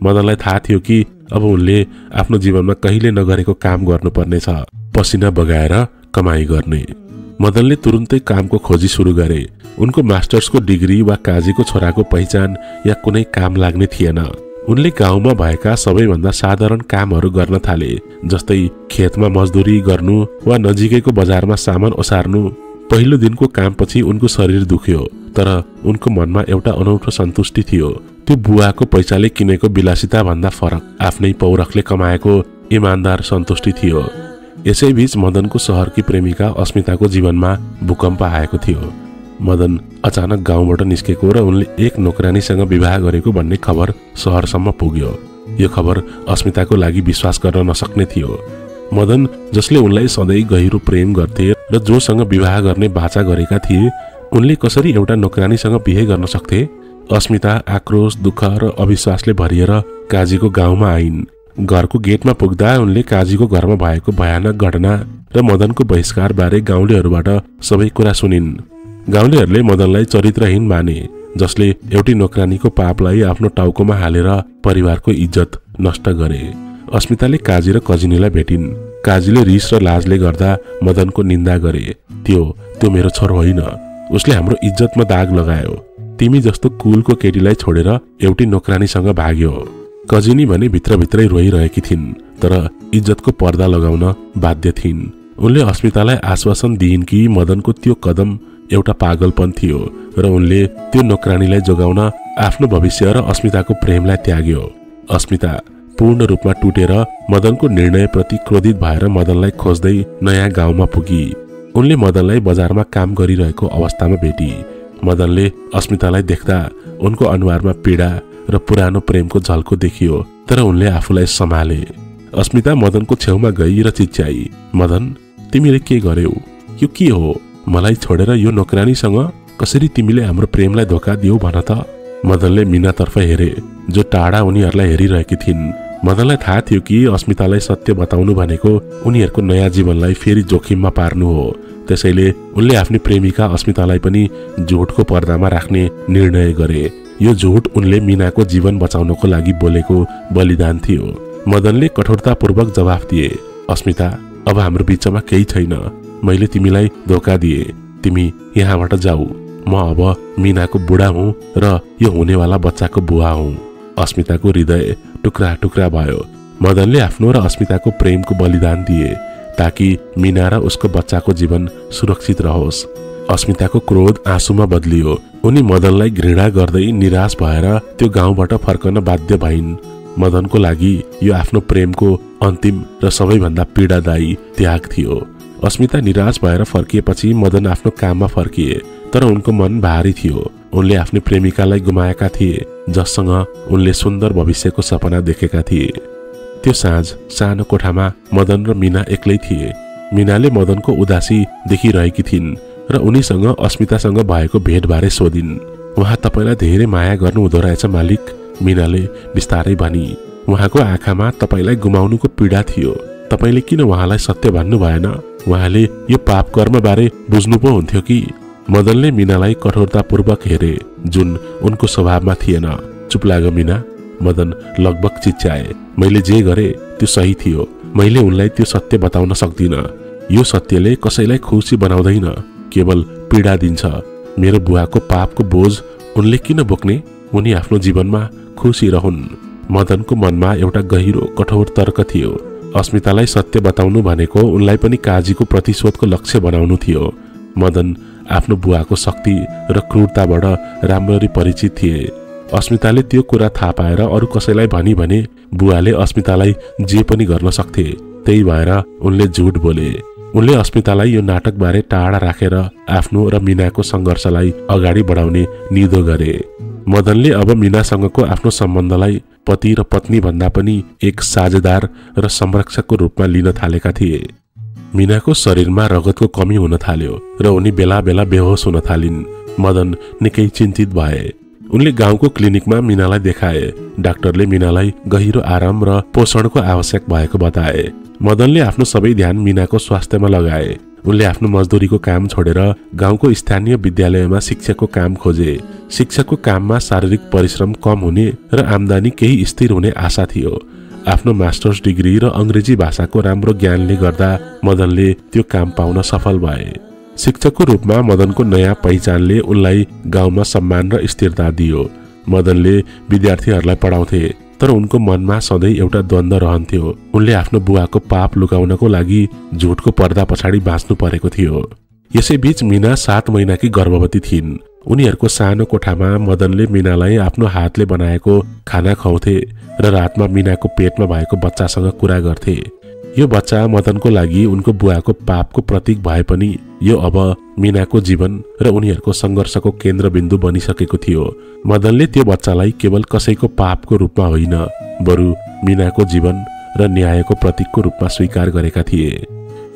मदनलाई थाहा थियो कि अब उनले आफ्नो जीवनमा कहिले नगरेको काम गर्नुपर्नेछ, पसिना बगाएर कमाई गर्ने। मदनले तुरुन्तै कामको खोजी सुरु गरे। उनको मास्टर्सको डिग्री वा काजीको छोराको पहिचान या कुनै काम लाग्ने थिएन। उनले गाउँमा भएका सबैभन्दा साधारण कामहरू गर्न थाले, जस्तै खेतमा मजदुरी गर्नु वा नजिकैको बजारमा सामान ओसार्नु। पहिलो दिनको कामपछि उनको शरीर दुख्यो, तर उनको मनमा एउटा अनौठो सन्तुष्टि थियो। त्यो बुवाको पैसाले किनेको विलासिता भन्दा फरक आफ्नै पौरखले कमाएको इमान्दार सन्तुष्टि थियो। यसैबीच मदनको सहरकी प्रेमिका अस्मिताको जीवनमा भूकम्प आएको थियो। मदन अचानक गाउँबाट निस्केको र उनले एक नोकरानीसँग विवाह गरेको भन्ने खबर सहरसम्म पुग्यो। यो खबर अस्मिताको लागि विश्वास गर्न नसक्ने थियो। मदन जसले उनलाई सधैँ गहिरो प्रेम गर्थे र जोसँग विवाह गर्ने बाचा गरेका थिए, उनले कसरी एउटा नोकरानीसँग बिहे गर्न सक्थे? अस्मिता आक्रोश, दुःख र अविश्वासले भरिएर काजीको गाउँमा आइन्। घरको गेटमा पुग्दा उनले काजीको घरमा भएको भयानक घटना र मदनको बहिष्कार बारे गाउँलेहरूबाट सबै कुरा सुनिन्। गाउँलेहरूले मदनलाई चरित्रहीन माने, जसले एउटी नोकरानीको पापलाई आफ्नो टाउकोमा हालेर परिवारको इज्जत नष्ट गरे। अस्मिताले काजी र कजिनीलाई भेटिन्। काजीले रिस र लाजले गर्दा मदनको निन्दा गरे। त्यो मेरो छोरो होइन, उसले हाम्रो इज्जतमा दाग लगायो। तिमी जस्तो कुलको केटीलाई छोडेर एउटी नोकरानीसँग भाग्यो। कजिनी भने भित्रभित्रै रोइरहेकी थिइन्, तर इज्जतको पर्दा लगाउन बाध्य थिइन्। उनले अस्मितालाई आश्वासन दिइन् कि मदनको त्यो कदम एउटा पागलपन थियो र उनले त्यो नोकरानीलाई जोगाउन आफ्नो भविष्य र अस्मिताको प्रेमलाई त्याग्यो। अस्मिता पूर्ण रूपमा टुटेर मदनको निर्णयप्रति क्रोधित भएर मदनलाई खोज्दै नयाँ गाउँमा पुगी। उनले मदनलाई बजारमा काम गरिरहेको अवस्थामा भेटी। मदनले अस्मितालाई देख्दा उनको अनुहारमा पीडा र पुरानो प्रेमको झल्को देखियो, तर उनले आफूलाई सम्हाले। अस्मिता मदनको छेउमा गई र चिच्याई, मदन तिमीले के गर्यौ? यो के हो? मलाई छोडेर यो नोकरानीसँग कसरी तिमीले हाम्रो प्रेमलाई धोका दियौ भन त? मदनले मीनातर्फ हेरे, जो टाढा उनीहरूलाई हेरिरहेकी थिइन्। मदनलाई थाहा थियो कि अस्मितालाई सत्य बताउनु भनेको उनीहरूको नयाँ जीवनलाई फेरि जोखिममा पार्नु हो। त्यसैले उनले आफ्नी प्रेमिका अस्मितालाई पनि झुटको पर्दामा राख्ने निर्णय गरे। यो झुट उनले मीनाको जीवन बचाउनको लागि बोलेको बलिदान थियो। मदनले कठोरतापूर्वक जवाफ दिए, अस्मिता अब हाम्रो बीचमा केही छैन। मैले तिमीलाई धोका दिए, तिमी यहाँबाट जाऊ। म अब मीनाको बुढा हुँ र यो हुनेवाला बच्चाको बुवा हुँ। अस्मिताको हृदय टुक्रा टुक्रा भयो। मदनले आफ्नो र अस्मिताको प्रेमको बलिदान दिए ताकि मीना र उसको बच्चाको जीवन सुरक्षित रहोस्। अस्मिताको क्रोध आँसुमा बदलियो। उनी मदनलाई घृणा गर्दै निराश भएर त्यो गाउँबाट फर्कन बाध्य भइन्। मदनको लागि यो आफ्नो प्रेमको अन्तिम र सबैभन्दा पीडादायी त्याग थियो। अस्मिता निराश भएर फर्किएपछि मदन आफ्नो काममा फर्किए, तर उनको मन भारी थियो। उनले आफ्नो प्रेमिकालाई गुमाएका थिए, जससँग उनले सुन्दर भविष्यको सपना देखेका थिए। त्यो साँझ सानो कोठामा मदन र मीना एक्लै थिए। मीनाले मदनको उदासी देखिरहेकी थिइन् र उनीसँग अस्मितासँग भएको भेटबारे सोधिन्। उहाँ तपाईलाई धेरै माया गर्नु हुँदो रहेछ मालिक, मीनाले बिस्तारै भनी। उहाँको आँखामा तपाईलाई गुमाउनुको पीडा थियो। तपाईले किन उहाँलाई सत्य भन्नु भएन? उहाँले यो पाप कर्म बारे बुझ्नु पो हुन्थ्यो कि? मदनले मीनालाई कठोरतापूर्वक हेरे, जुन उनको स्वभावमा थिएन। चुप लाग मीना, मदन लगभग चिच्याए। मैले जे गरे त्यो सही थियो। मैले उनलाई त्यो सत्य बताउन सक्दिन। यो सत्यले कसैलाई खुसी बनाउँदैन, केवल पीडा दिन्छ। मेरो बुवाको पापको बोझ उनले किन बोक्ने? उनी आफ्नो जीवनमा खुसी रहन्। मदनको मनमा एउटा गहिरो कठोर तर्क थियो। अस्मितालाई सत्य बताउनु भनेको उनलाई पनि काजीको प्रतिशोधको लक्ष्य बनाउनु थियो। मदन आफ्नो बुवाको शक्ति र क्रूरताबाट राम्ररी परिचित थिए। अस्मिताले त्यो कुरा थाहा पाएर अरू कसैलाई भनी भने बुवाले अस्मितालाई जे पनि गर्न सक्थे। त्यही भएर उनले झुट बोले। उनले अस्मितालाई यो नाटकबारे टाढा राखेर आफ्नो र मीनाको सङ्घर्षलाई अगाडि बढाउने निधो गरे। मदनले अब मीनासँगको आफ्नो सम्बन्धलाई पति र पत्नी भन्दा पनि एक साझेदार र संरक्षकको रूपमा लिन थालेका थिए। मीनाको शरीरमा रगतको कमी हुन थाल्यो र उनी बेला बेला बेहोस हुन थालिन्। मदन निकै चिन्तित भए। उनले गाउँको क्लिनिकमा मीनालाई देखाए। डाक्टरले मीनालाई गहिरो आराम र पोषणको आवश्यक भएको बताए। मदनले आफ्नो सबै ध्यान मीनाको स्वास्थ्यमा लगाए। उनले आफ्नो मजदुरीको काम छोडेर गाउँको स्थानीय विद्यालयमा शिक्षकको काम खोजे। शिक्षकको काममा शारीरिक परिश्रम कम हुने र आम्दानी केही स्थिर हुने आशा थियो। आफ्नो मास्टर्स डिग्री र अंग्रेजी भाषाको राम्रो ज्ञानले गर्दा मदनले त्यो काम पाउन सफल भए। शिक्षकको रूपमा मदनको नयाँ पहिचानले उनलाई गाउँमा सम्मान र स्थिरता दियो। मदनले विद्यार्थीहरूलाई पढाउँथे, तर उनको मनमा सधैँ एउटा द्वन्द्व रहन्थ्यो। उनले आफ्नो बुवाको पाप लुकाउनको लागि झुटको पर्दा पछाडि बाँच्नु परेको थियो। यसैबीच मीना 7 महिनाकी गर्भवती थिइन्। उनीहरूको सानो कोठामा मदनले मीनालाई आफ्नो हातले बनाएको खाना खुवाउँथे र रातमा मीनाको पेटमा भएको बच्चासँग कुरा गर्थे। यो बच्चा मदनको लागि उनको बुवाको पापको प्रतीक भए पनि यो अब मीनाको जीवन र उनीहरूको सङ्घर्षको केन्द्रबिन्दु बनिसकेको थियो। मदनले त्यो बच्चालाई केवल कसैको पापको रूपमा होइन, बरु मीनाको जीवन र न्यायको प्रतीकको रूपमा स्वीकार गरेका थिए।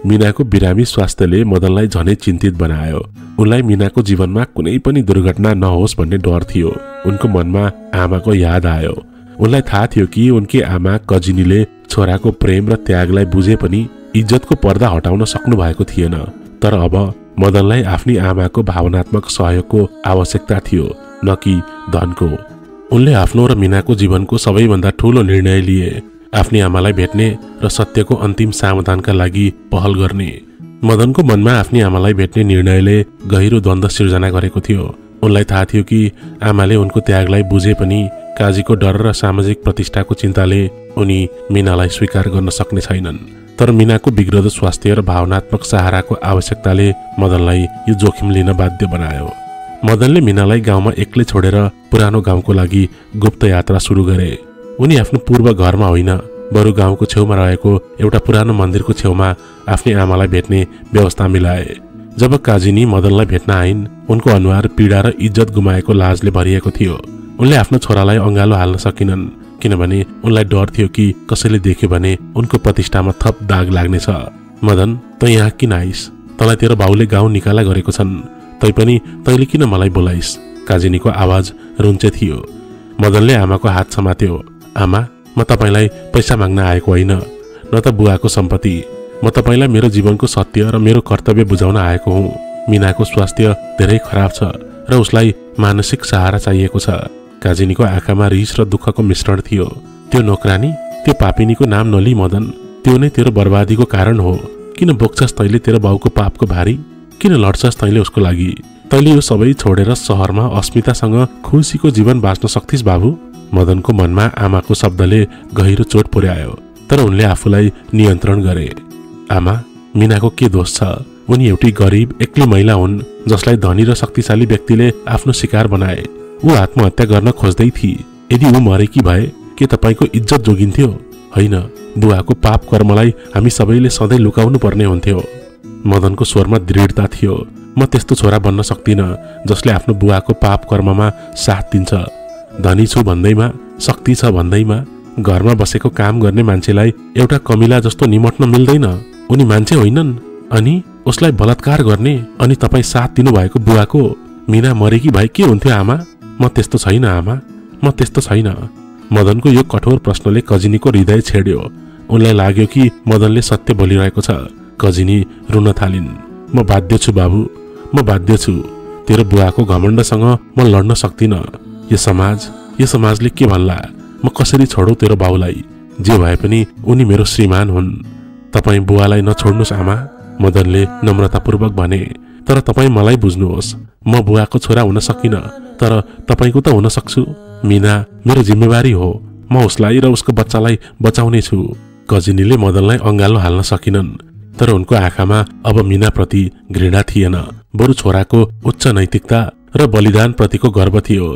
मीनाको बिरामी स्वास्थ्यले मदनलाई झनै चिन्तित बनायो। उनलाई मीनाको जीवनमा कुनै पनि दुर्घटना नहोस् भन्ने डर थियो। उनको मनमा आमाको याद आयो। उनलाई थाहा थियो कि उनकी आमा कजिनीले छोराको प्रेम र त्यागलाई बुझे पनि इज्जतको पर्दा हटाउन सक्नु भएको थिएन। तर अब मदनलाई आफ्नी आमाको भावनात्मक सहयोगको आवश्यकता थियो, न कि धनको। उनले आफ्नो र मीनाको जीवनको सबैभन्दा ठूलो निर्णय लिए, आफ्नी आमालाई भेट्ने र सत्यको अन्तिम समाधानका लागि पहल गर्ने। मदनको मनमा आफ्नी आमालाई भेट्ने निर्णयले गहिरो द्वन्द्व सिर्जना गरेको थियो। उनलाई थाहा थियो कि आमाले उनको त्यागलाई बुझे पनि काजीको डर र सामाजिक प्रतिष्ठाको चिन्ताले उनी मीनालाई स्वीकार गर्न सक्ने छैनन्। तर मीनाको बिग्रदो स्वास्थ्य र भावनात्मक सहाराको आवश्यकताले मदनलाई यो जोखिम लिन बाध्य बनायो। मदनले मीनालाई गाउँमा एक्लै छोडेर पुरानो गाउँको लागि गुप्त यात्रा सुरु गरे। उनी आफ्नो पूर्व घरमा होइन बरु गाउँको छेउमा रहेको एउटा पुरानो मन्दिरको छेउमा आफ्नै आमालाई भेट्ने व्यवस्था मिलाए। जब काजिनी मदनलाई भेट्न आइन् उनको अनुहार पीडा र इज्जत गुमाएको लाजले भरिएको थियो। उनले आफ्नो छोरालाई अँगालो हाल्न सकिनन् किनभने उनलाई डर थियो कि कसैले देख्यो भने उनको प्रतिष्ठामा थप दाग लाग्नेछ। मदन, त यहाँ किन आइस? तँलाई तेरो बाउले गाउँ निकाला गरेको छन्, तैपनि तैँले किन मलाई बोलाइस? काजिनीको आवाज रुन्चे थियो। मदनले आमाको हात समात्यो। आमा, म तपाईँलाई पैसा माग्न आएको होइन, न त बुवाको सम्पत्ति। म तपाईँलाई मेरो जीवनको सत्य र मेरो कर्तव्य बुझाउन आएको हुँ। मीनाको स्वास्थ्य धेरै खराब छ र उसलाई मानसिक सहारा चाहिएको छ। काजिनीको आँखामा रिस र दुःखको मिश्रण थियो। त्यो नोकरानी, त्यो पापिनीको नाम नली मदन, त्यो नै तेरो बर्बादीको कारण हो। किन बोक्छस् तैँले तेरो बाउको पापको भारी? किन लड्छस् तैँले उसको लागि? तैँले यो सबै छोडेर सहरमा अस्मितासँग खुसीको जीवन बाँच्न सक्थिस् बाबु? मदनको मनमा आमाको शब्दले गहिरो चोट पुर्यायो, तर उनले आफूलाई नियन्त्रण गरे। आमा, मीनाको के दोष छ? उनी एउटी गरिब एक्लै महिला हुन् जसलाई धनी र शक्तिशाली व्यक्तिले आफ्नो शिकार बनाए। ऊ आत्महत्या गर्न खोज्दै थिए। यदि ऊ मरेकी भए के तपाईँको इज्जत जोगिन्थ्यो? होइन, बुवाको पाप कर्मलाई हामी सबैले सधैँ लुकाउनु पर्ने हुन्थ्यो। मदनको स्वरमा दृढता थियो। म त्यस्तो छोरा बन्न सक्दिनँ जसले आफ्नो बुवाको पाप कर्ममा साथ दिन्छ। धनी छु भन्दैमा, शक्ति छ भन्दैमा घरमा बसेको काम गर्ने मान्छेलाई एउटा कमिला जस्तो निमट्न मिल्दैन। उनी मान्छे होइनन् अनि उसलाई बलात्कार गर्ने अनि तपाईँ साथ दिनुभएको बुवाको? मीना मरेकी भए के हुन्थ्यो आमा? म त्यस्तो छैन आमा, म त्यस्तो छैन। मदनको यो कठोर प्रश्नले कजिनीको हृदय छेड्यो। उनलाई लाग्यो कि मदनले सत्य बोलिरहेको छ। कजिनी रुन थालिन्। म बाध्य छु बाबु, म बाध्य छु। तेरो बुवाको घमण्डसँग म लड्न सक्दिनँ। यो समाजले के भन्ला? म कसरी छोडौ तेरो बाउलाई? जे भए पनि उनी मेरो श्रीमान हुन्। तपाईँ बुवालाई नछोड्नुहोस् आमा, मदनले नम्रतापूर्वक भने। तर तपाईँ मलाई बुझ्नुहोस्, म बुवाको छोरा हुन सकिनँ, तर तपाईँको त हुन सक्छु। मीना मेरो जिम्मेवारी हो। म उसलाई र उसको बच्चालाई बचाउने छु। कजिनीले मदनलाई अँगालो हाल्न सकिनन्, तर उनको आँखामा अब मीनाप्रति घृणा थिएन, बरु छोराको उच्च नैतिकता र बलिदान प्रतिको गर्व थियो।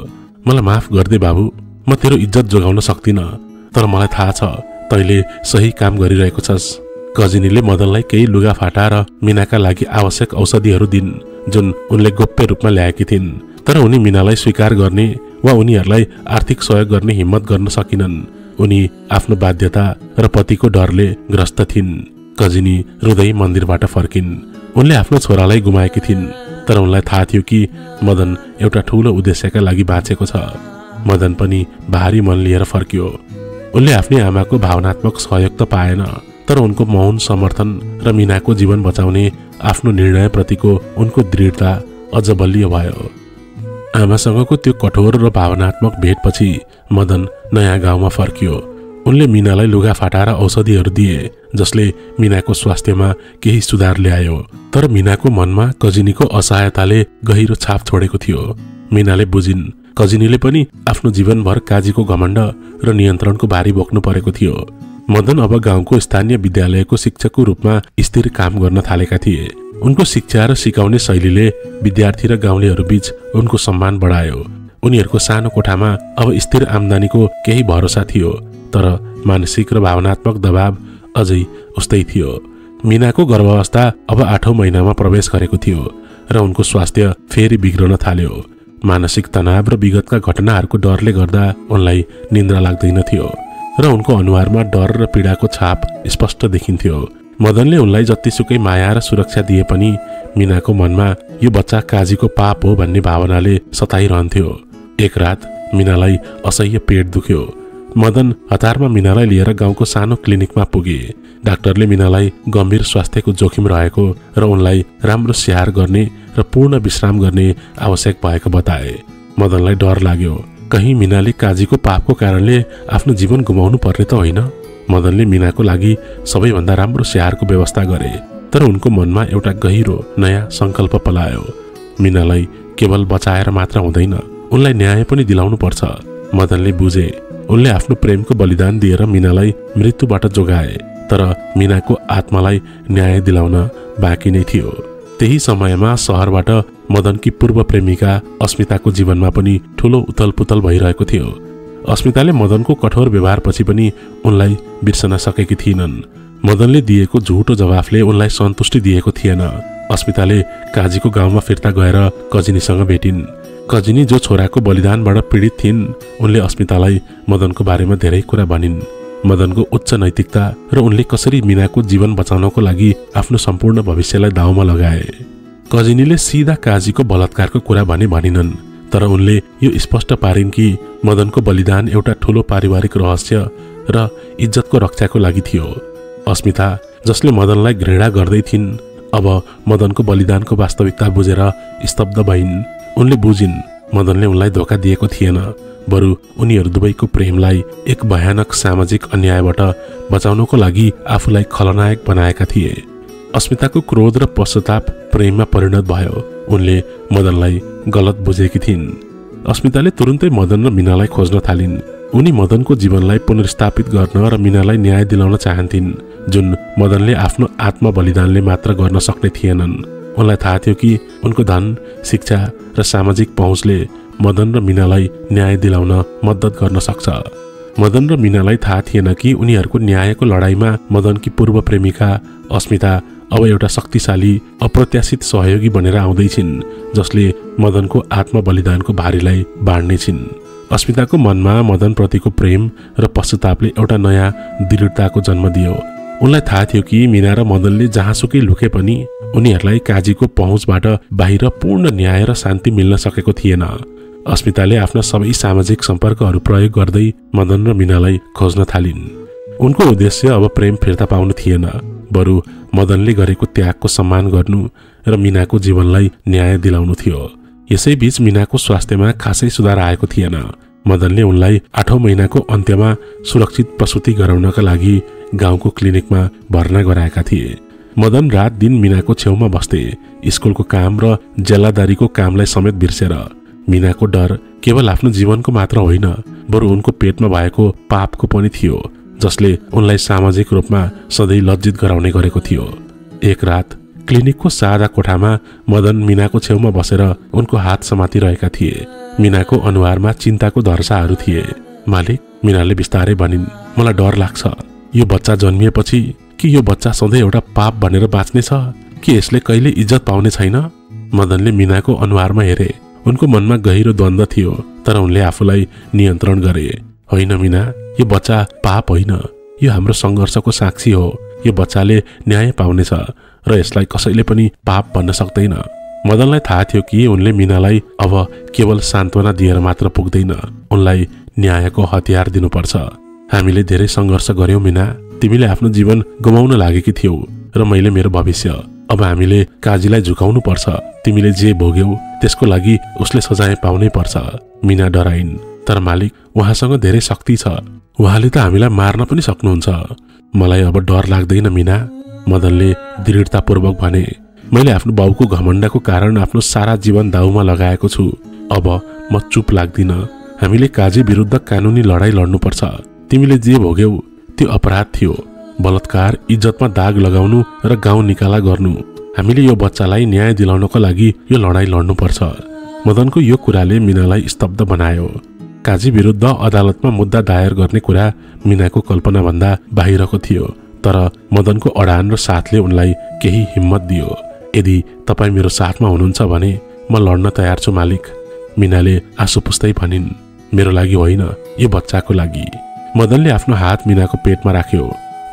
मलाई माफ गर्दे बाबु, म तेरो इज्जत जोगाउन सक्दिनँ, तर मलाई थाहा छ तैँले सही काम गरिरहेको छस्। कजिनीले मदनलाई केही लुगाफाटा र मीनाका लागि आवश्यक औषधिहरू दिन् जुन उनले गोप्य रूपमा ल्याएकी थिइन्। तर उनी मीनालाई स्वीकार गर्ने वा उनीहरूलाई आर्थिक सहयोग गर्ने हिम्मत गर्न सकिनन्। उनी आफ्नो बाध्यता र पतिको डरले ग्रस्त थिइन्। कजिनी रुँदै मन्दिरबाट फर्किन्। उनले आफ्नो छोरालाई गुमाएकी थिइन्, तर उनलाई थाहा थियो कि मदन एउटा ठूलो उद्देश्यका लागि बाँचेको छ। मदन पनि भारी मन लिएर फर्कियो। उनले आफ्नै आमाको भावनात्मक सहयोग त पाएन, तर उनको मौन समर्थन र मीनाको जीवन बचाउने आफ्नो निर्णयप्रतिको उनको दृढता अझ बलियो भयो। आमासँगको त्यो कठोर र भावनात्मक भेटपछि मदन नयाँ गाउँमा फर्कियो। उनले मीनालाई लुगाफाटा र औषधिहरू दिए जसले मीनाको स्वास्थ्यमा केही सुधार ल्यायो, तर मीनाको मनमा कजिनीको असहायताले गहिरो छाप छोडेको थियो। मीनाले बुझिन् कजिनीले पनि आफ्नो जीवनभर काजीको घमण्ड र नियन्त्रणको भारी बोक्नु परेको थियो। मदन अब गाउँको स्थानीय विद्यालयको शिक्षकको रूपमा स्थिर काम गर्न थालेका थिए। उनको शिक्षा र सिकाउने शैलीले विद्यार्थी र गाउँलेहरू बीच उनको सम्मान बढायो। उनीहरूको सानो कोठामा अब स्थिर आम्दानीको केही भरोसा थियो, तर मानसिक र भावनात्मक दबाव अझै उस्तै थियो। मीनाको गर्भावस्था अब 8औं महिनामा प्रवेश गरेको थियो र उनको स्वास्थ्य फेरि बिग्रन थाल्यो। मानसिक तनाव र विगतका घटनाहरूको डरले गर्दा उनलाई निन्द्रा लाग्दैन थियो र उनको अनुहारमा डर र पीडाको छाप स्पष्ट देखिन्थ्यो। मदनले उनलाई जतिसुकै माया र सुरक्षा दिए पनि मीनाको मनमा यो बच्चा काजीको पाप हो भन्ने भावनाले सताइरहन्थ्यो। एक रात मीनालाई असह्य पेट दुख्यो। मदन हतारमा मीनालाई लिएर गाउँको सानो क्लिनिकमा पुगे। डाक्टरले मीनालाई गम्भीर स्वास्थ्यको जोखिम रहेको र उनलाई राम्रो स्याहार गर्ने र पूर्ण विश्राम गर्ने आवश्यक भएको बताए। मदनलाई डर लाग्यो, कहीं मीनाले काजीको पापको कारणले आफ्नो जीवन गुमाउनु पर्ने त होइन। मदनले मीनाको लागि सबैभन्दा राम्रो स्याहारको व्यवस्था गरे, तर उनको मनमा एउटा गहिरो नयाँ संकल्प पलायो। मीनालाई केवल बचाएर मात्र हुँदैन, उनलाई न्याय पनि दिलाउनु पर्छ। मदनले बुझे। उनले आफ्नो प्रेमको बलिदान दिएर मीनालाई मृत्युबाट जोगाए, तर मीनाको आत्मालाई न्याय दिलाउन बाँकी नै थियो। त्यही समयमा शहरबाट मदनकी पूर्व प्रेमिका अस्मिताको जीवनमा पनि ठूलो उथलपुथल भइरहेको थियो। अस्मिताले मदनको कठोर व्यवहारपछि पनि उनलाई बिर्सन सकेकी थिइनन्। मदनले दिएको झुटो जवाफले उनलाई सन्तुष्टि दिएको थिएन। अस्मिताले काजीको गाउँमा फिर्ता गएर कजिनीसँग भेटिन्। कजिनी जो छोराको बलिदानबाट पीडित थिइन्, उनले अस्मितालाई मदनको बारेमा धेरै कुरा भनिन्। मदनको उच्च नैतिकता र उनले कसरी मीनाको जीवन बचाउनको लागि आफ्नो सम्पूर्ण भविष्यलाई दाउमा लगाए। कजिनीले सीधा काजीको बलात्कारको कुरा भनिनन्, तर उनले यो स्पष्ट पारिन् कि मदनको बलिदान एउटा ठूलो पारिवारिक रहस्य र इज्जतको रक्षाको लागि थियो। अस्मिता, जसले मदनलाई घृणा गर्दै थिइन्, अब मदनको बलिदानको वास्तविकता बुझेर स्तब्ध भइन्। उनले बुझिन् मदनले उनलाई धोका दिएको थिएन, बरु उनीहरू दुवैको प्रेमलाई एक भयानक सामाजिक अन्यायबाट बचाउनको लागि आफूलाई खलनायक बनाएका थिए। अस्मिताको क्रोध र पश्चाताप प्रेममा परिणत भयो। उनले मदनलाई गलत बुझेकी थिइन्। अस्मिताले तुरुन्तै मदन र मीनालाई खोज्न थालिन्। उनी मदनको जीवनलाई पुनर्स्थापित गर्न र मीनालाई न्याय दिलाउन चाहन्थिन्, जुन मदनले आफ्नो आत्मबलिदानले मात्र गर्न सक्ने थिएनन्। उनलाई थाहा थियो कि उनको धन, शिक्षा र सामाजिक पहुँचले मदन र मीनालाई न्याय दिलाउन मद्दत गर्न सक्छ। मदन र मीनालाई थाहा थिएन कि उनीहरूको न्यायको लडाईँमा मदनकी पूर्व प्रेमिका अस्मिता अब एउटा शक्तिशाली अप्रत्याशित सहयोगी बनेर आउँदैछिन्, जसले मदनको आत्मबलिदानको भारीलाई बाँड्नेछिन्। अस्मिताको मनमा मदनप्रतिको प्रेम र पश्चातापले एउटा नयाँ दृढताको जन्म दियो। उनलाई थाहा थियो कि मीना र मदनले जहाँसुकै लुके पनि उनीहरूलाई काजीको पहुँचबाट बाहिर पूर्ण न्याय र शान्ति मिल्न सकेको थिएन। अस्मिताले आफ्ना सबै सामाजिक सम्पर्कहरू प्रयोग गर्दै मदन र मीनालाई खोज्न थालिन्। उनको उद्देश्य अब प्रेम फिर्ता पाउनु थिएन, बरु मदनले गरेको त्यागको सम्मान गर्नु र मीनाको जीवनलाई न्याय दिलाउनु थियो। यसैबीच मीनाको स्वास्थ्यमा खासै सुधार आएको थिएन। मदनले उनलाई 8औं महिनाको अन्त्यमा सुरक्षित प्रसुति गराउनका लागि गाउँको क्लिनिकमा भर्ना गराएका थिए। मदन रात दिन मीनाको छेउमा बस्थे, स्कुलको काम र जेल्लादारीको कामलाई समेत बिर्सेर। मीनाको डर केवल आफ्नो जीवनको मात्र होइन, बरु उनको पेटमा भएको पापको पनि थियो, जसले उनलाई सामाजिक रूपमा सधैँ लज्जित गराउने गरेको थियो। एक रात क्लिनिकको सादा कोठामा मदन मीनाको छेउमा बसेर उनको हात समातिरहेका थिए। मीनाको अनुहारमा चिन्ताको धर्साहरू थिए। मालिक, मीनाले बिस्तारै भनिन्, मलाई डर लाग्छ। यो बच्चा जन्मिएपछि कि यो बच्चा सधैँ एउटा पाप भनेर बाँच्नेछ कि यसले कहिले इज्जत पाउने छैन? मदनले मीनाको अनुहारमा हेरे। उनको मनमा गहिरो द्वन्द्व थियो, तर उनले आफूलाई नियन्त्रण गरे। होइन मीना, यो बच्चा पाप होइन, यो हाम्रो सङ्घर्षको साक्षी हो। यो बच्चाले न्याय पाउनेछ र यसलाई कसैले पनि पाप भन्न सक्दैन। मदनलाई थाहा थियो कि उनले मीनालाई अब केवल सान्त्वना दिएर मात्र पुग्दैन, उनलाई न्यायको हतियार दिनुपर्छ। हामीले धेरै सङ्घर्ष गर्यौं मीना, तिमीले आफ्नो जीवन गुमाउन लागेकी थियौ र मैले मेरो भविष्य। अब हामीले काजीलाई झुकाउनु पर्छ। तिमीले जे भोग्यौ त्यसको लागि उसले सजाय पाउनै पर्छ। मीना डराइन्। तर मालिक, उहाँसँग धेरै शक्ति छ, उहाँले त हामीलाई मार्न पनि सक्नुहुन्छ। मलाई अब डर लाग्दैन मीना, मदनले दृढतापूर्वक भने। मैले आफ्नो बाउको घमण्डको कारण आफ्नो सारा जीवन दाउमा लगाएको छु। अब म चुप लाग्दिन। हामीले काजी विरुद्ध कानुनी लडाई लड्नुपर्छ। तिमीले जे भोग्यौ त्यो अपराध थियो, बलात्कार, इज्जतमा दाग लगाउनु र गाउँ निकाला गर्नु। हामीले यो बच्चालाई न्याय दिलाउनको लागि यो लडाई लड्नुपर्छ। मदनको यो कुराले मीनालाई स्तब्ध बनायो। काजी विरुद्ध अदालतमा मुद्दा दायर गर्ने कुरा मीनाको कल्पनाभन्दा बाहिरको थियो, तर मदनको अडान र साथले उनलाई केही हिम्मत दियो। यदि तपाईँ मेरो साथमा हुनुहुन्छ भने म लड्न तयार छु मालिक, मीनाले आँसु पुस्दै भनिन्। मेरो लागि होइन, यो बच्चाको लागि। मदनले आफ्नो हात मीनाको पेटमा राख्यो।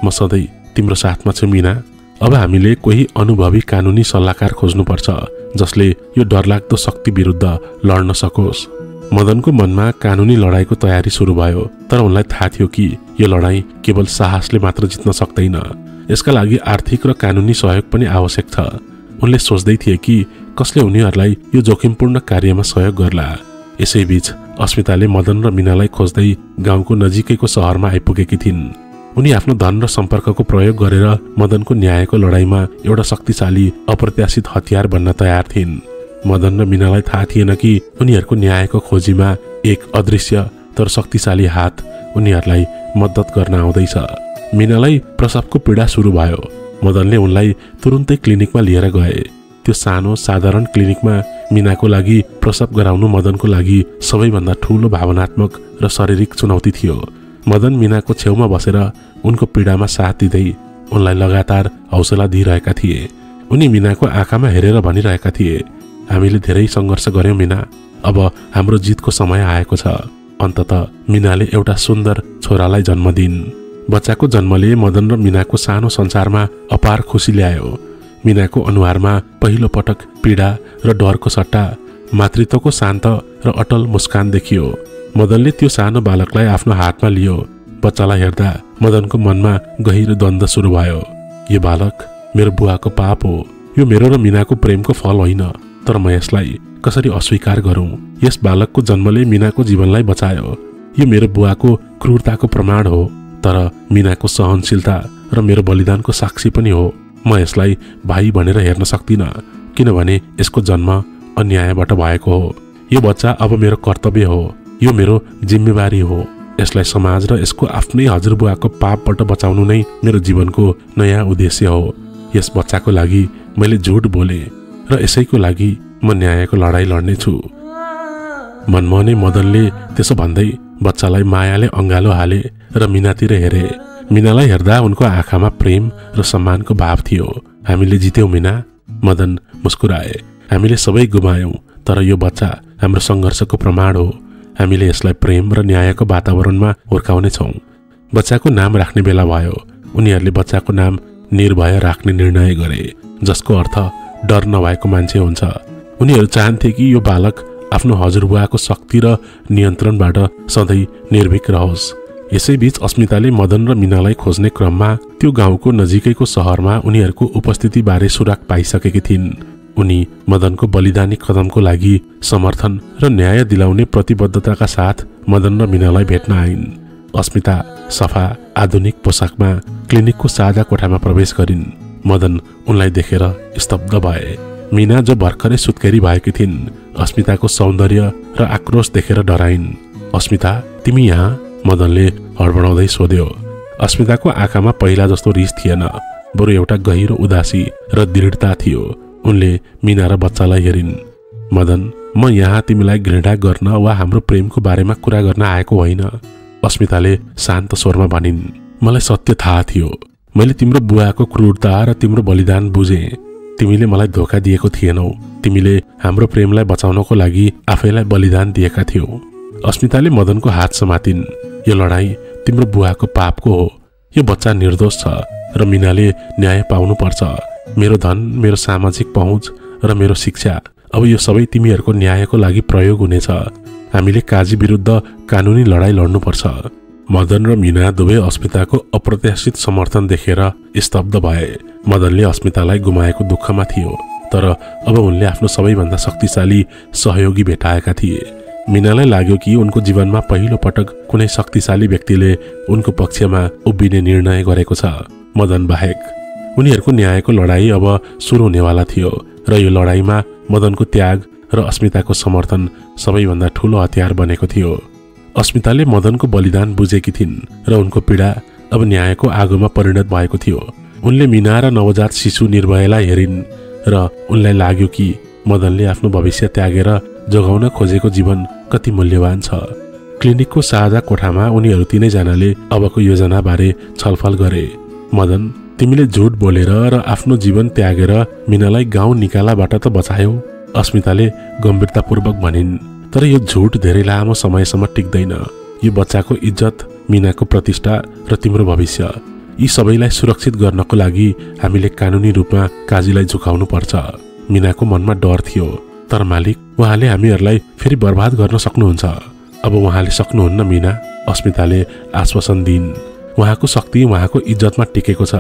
म सधैँ तिम्रो साथमा छु मीना। अब हामीले कोही अनुभवी कानुनी सल्लाहकार खोज्नुपर्छ, जसले यो डरलाग्दो शक्ति विरुद्ध लड्न सकोस्। मदनको मनमा कानुनी लडाईको तयारी सुरु भयो, तर उनलाई थाहा थियो कि यो लडाई केवल साहसले मात्र जित्न सक्दैन। यसका लागि आर्थिक र कानुनी सहयोग पनि आवश्यक छ। उनले सोच्दै थिए कि कसले उनीहरूलाई यो जोखिमपूर्ण कार्यमा सहयोग गर्ला। यसैबीच अस्मिताले मदन र मीनालाई खोज्दै गाउँको नजिकैको सहरमा आइपुगेकी थिइन्। उनी आफ्नो धन र सम्पर्कको प्रयोग गरेर मदनको न्यायको लडाईँमा एउटा शक्तिशाली अप्रत्याशित हतियार बन्न तयार थिइन्। मदन र मीनालाई थाहा थिएन कि उनीहरूको न्यायको खोजीमा एक अदृश्य तर शक्तिशाली हात उनीहरूलाई मद्दत गर्न आउँदैछ। मीनालाई प्रसवको पीडा सुरु भयो। मदनले उनलाई तुरुन्तै क्लिनिकमा लिएर गए। त्यो सानो साधारण क्लिनिकमा मीनाको लागि प्रसव गराउनु मदनको लागि सबैभन्दा ठूलो भावनात्मक र शारीरिक चुनौती थियो। मदन मीनाको छेउमा बसेर उनको पीडामा साथ दिँदै उनलाई लगातार हौसला दिइरहेका थिए। उनी मीनाको आँखामा हेरेर भनिरहेका थिए, हामीले धेरै सङ्घर्ष गर्यौं मीना, अब हाम्रो जितको समय आएको छ। अन्ततः मीनाले एउटा सुन्दर छोरालाई जन्म दिइन्। बच्चाको जन्मले मदन र मीनाको सानो संसारमा अपार खुसी ल्यायो। मीनाको अनुहारमा पहिलो पटक पीडा र डरको सट्टा मातृत्वको शान्त र अटल मुस्कान देखियो। मदनले त्यो सानो बालकलाई आफ्नो हातमा लियो। बच्चालाई हेर्दा मदनको मनमा गहिरो द्वन्द्व सुरु भयो। यो बालक मेरो बुवाको पाप हो, यो मेरो र मीनाको प्रेमको फल होइन, तर म यसलाई कसरी अस्वीकार गरौं? यस बालकको जन्मले मीनाको जीवनलाई बचायो। यो मेरो बुवाको क्रूरताको प्रमाण हो, तर मीनाको सहनशीलता र मेरो बलिदानको साक्षी पनि हो। म यसलाई भाइ भनेर हेर्न सक्दिनँ, किनभने यसको जन्म अन्यायबाट भएको हो। यो बच्चा अब मेरो कर्तव्य हो, यो मेरो जिम्मेवारी हो। यसलाई समाज र यसको आफ्नै हजुरबुवाको पापबाट बचाउनु नै मेरो जीवनको नयाँ उद्देश्य हो। यस बच्चाको लागि मैले झुट बोले र यसैको लागि म न्यायको लडाईँ लड्नेछु। मनमनै मदनले त्यसो भन्दै बच्चालाई मायाले अंगालो हाले र मीनातिर हेरे। मीनालाई हेर्दा उनको आँखामा प्रेम र सम्मानको भाव थियो। हामीले जित्यौं मीना, मदन मुस्कुराए। हामीले सबै गुमायौं, तर यो बच्चा हाम्रो सङ्घर्षको प्रमाण हो। हामीले यसलाई प्रेम र न्यायको वातावरणमा हुर्काउने छौं। बच्चाको नाम राख्ने बेला भयो। उनीहरूले बच्चाको नाम निर्भय राख्ने निर्णय गरे, जसको अर्थ डर नभएको मान्छे हुन्छ। उनीहरू चाहन्थे कि यो बालक आफ्नो हजुरबुवाको शक्ति र नियन्त्रणबाट सधैँ निर्भीक रहोस्। यसैबीच अस्मिताले मदन र मीनालाई खोज्ने क्रममा त्यो गाउँको नजिकैको शहरमा उनीहरूको उपस्थितिबारे सुराग पाइसकेकी थिइन्। उनी मदनको बलिदानी कदमको लागि समर्थन र न्याय दिलाउने प्रतिबद्धताका साथ मदन र मीनालाई भेट्न आइन्। अस्मिता सफा आधुनिक पोसाकमा क्लिनिकको साझा कोठामा प्रवेश गरिन्। मदन उनलाई देखेर स्तब्ध भए। मीना जो भर्खरै सुत्केरी भएकी थिइन्, अस्मिताको सौन्दर्य र आक्रोश देखेर डराइन्। अस्मिता, तिमी यहाँ? मदनले हडबडाउँदै सोध्यो। अस्मिताको आँखामा पहिला जस्तो रिस थिएन, बरु एउटा गहिरो उदासी र दृढता थियो। उनले मीना र बच्चालाई हेरिन्। मदन, म यहाँ तिमीलाई घृणा गर्न वा हाम्रो प्रेमको बारेमा कुरा गर्न आएको होइन, अस्मिताले शान्त स्वरमा भनिन्। मलाई सत्य थाहा थियो। मैले तिम्रो बुवाको क्रूरता र तिम्रो बलिदान बुझेँ। तिमीले मलाई धोका दिएको थिएनौ। तिमीले हाम्रो प्रेमलाई बचाउनको लागि आफैलाई बलिदान दिएका थियौ। अस्मिताले मदनको हात समातिन्। यो लडाईँ तिम्रो बुवाको पापको हो। यो बच्चा निर्दोष छ र मीनाले न्याय पाउनुपर्छ। मेरो धन, मेरो सामाजिक पहुँच र मेरो शिक्षा, अब यो सबै तिमीहरूको न्यायको लागि प्रयोग हुनेछ। हामीले काजी विरुद्ध कानुनी लडाईँ लड्नुपर्छ। मदन र मीना दुवै अस्मिताको अप्रत्याशित समर्थन देखेर स्तब्ध भए। मदनले अस्मितालाई गुमाएको दुःखमा थियो, तर अब उनले आफ्नो सबैभन्दा शक्तिशाली सहयोगी भेटाएका थिए। मीनालाई लाग्यो कि उनको जीवनमा पहिलो पटक कुनै शक्तिशाली व्यक्तिले उनको पक्षमा उभिने निर्णय गरेको छ, मदन बाहेक। उनीहरूको न्यायको लडाईँ अब सुरु हुनेवाला थियो र यो लडाईँमा मदनको त्याग र अस्मिताको समर्थन सबैभन्दा ठूलो हतियार बनेको थियो। अस्मिताले मदनको बलिदान बुझेकी थिइन् र उनको पीडा अब न्यायको आगोमा परिणत भएको थियो। उनले मीना र नवजात शिशु निर्भयलाई हेरिन् र उनलाई लाग्यो कि मदनले आफ्नो भविष्य त्यागेर जोगाउन खोजेको जीवन कति मूल्यवान छ। क्लिनिकको साझा कोठामा उनीहरू तीनैजनाले अबको योजनाबारे छलफल गरे। मदन, तिमीले झुट बोलेर र आफ्नो जीवन त्यागेर मीनालाई गाउँ निकालाबाट त बचायौ, अस्मिताले गम्भीरतापूर्वक भनिन्। तर यो झुट धेरै लामो समयसम्म टिक्दैन। यो बच्चाको इज्जत, मीनाको प्रतिष्ठा र तिम्रो भविष्य, यी सबैलाई सुरक्षित गर्नको लागि हामीले कानुनी रूपमा काजीलाई झुकाउनु पर्छ। मीनाको मनमा डर थियो, तर मालिक, उहाँले हामीहरूलाई फेरि बर्बाद गर्न सक्नुहुन्छ। अब उहाँले सक्नुहुन्न मीना, अस्मिताले आश्वासन दिइन्। उहाँको शक्ति उहाँको इज्जतमा टिकेको छ।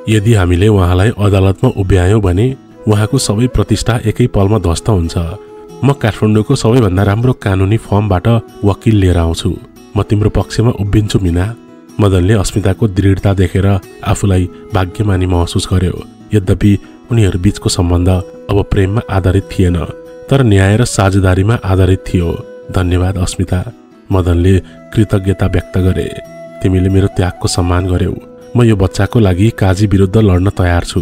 यदि हामीले उहाँलाई अदालतमा उभ्यायौँ भने उहाँको सबै प्रतिष्ठा एकै पलमा ध्वस्त हुन्छ। म काठमाडौँको सबैभन्दा राम्रो कानुनी फर्मबाट वकिल लिएर आउँछु। म तिम्रो पक्षमा उभिन्छु मीना। मदनले अस्मिताको दृढता देखेर आफूलाई भाग्यमानी महसुस गर्यो। यद्यपि उनीहरू बीचको सम्बन्ध अब प्रेममा आधारित थिएन, तर न्याय र साझेदारीमा आधारित थियो। धन्यवाद अस्मिता, मदनले कृतज्ञता व्यक्त गरे। तिमीले मेरो त्यागको सम्मान गर्यौ। म यो बच्चाको लागि काजी विरुद्ध लड्न तयार छु।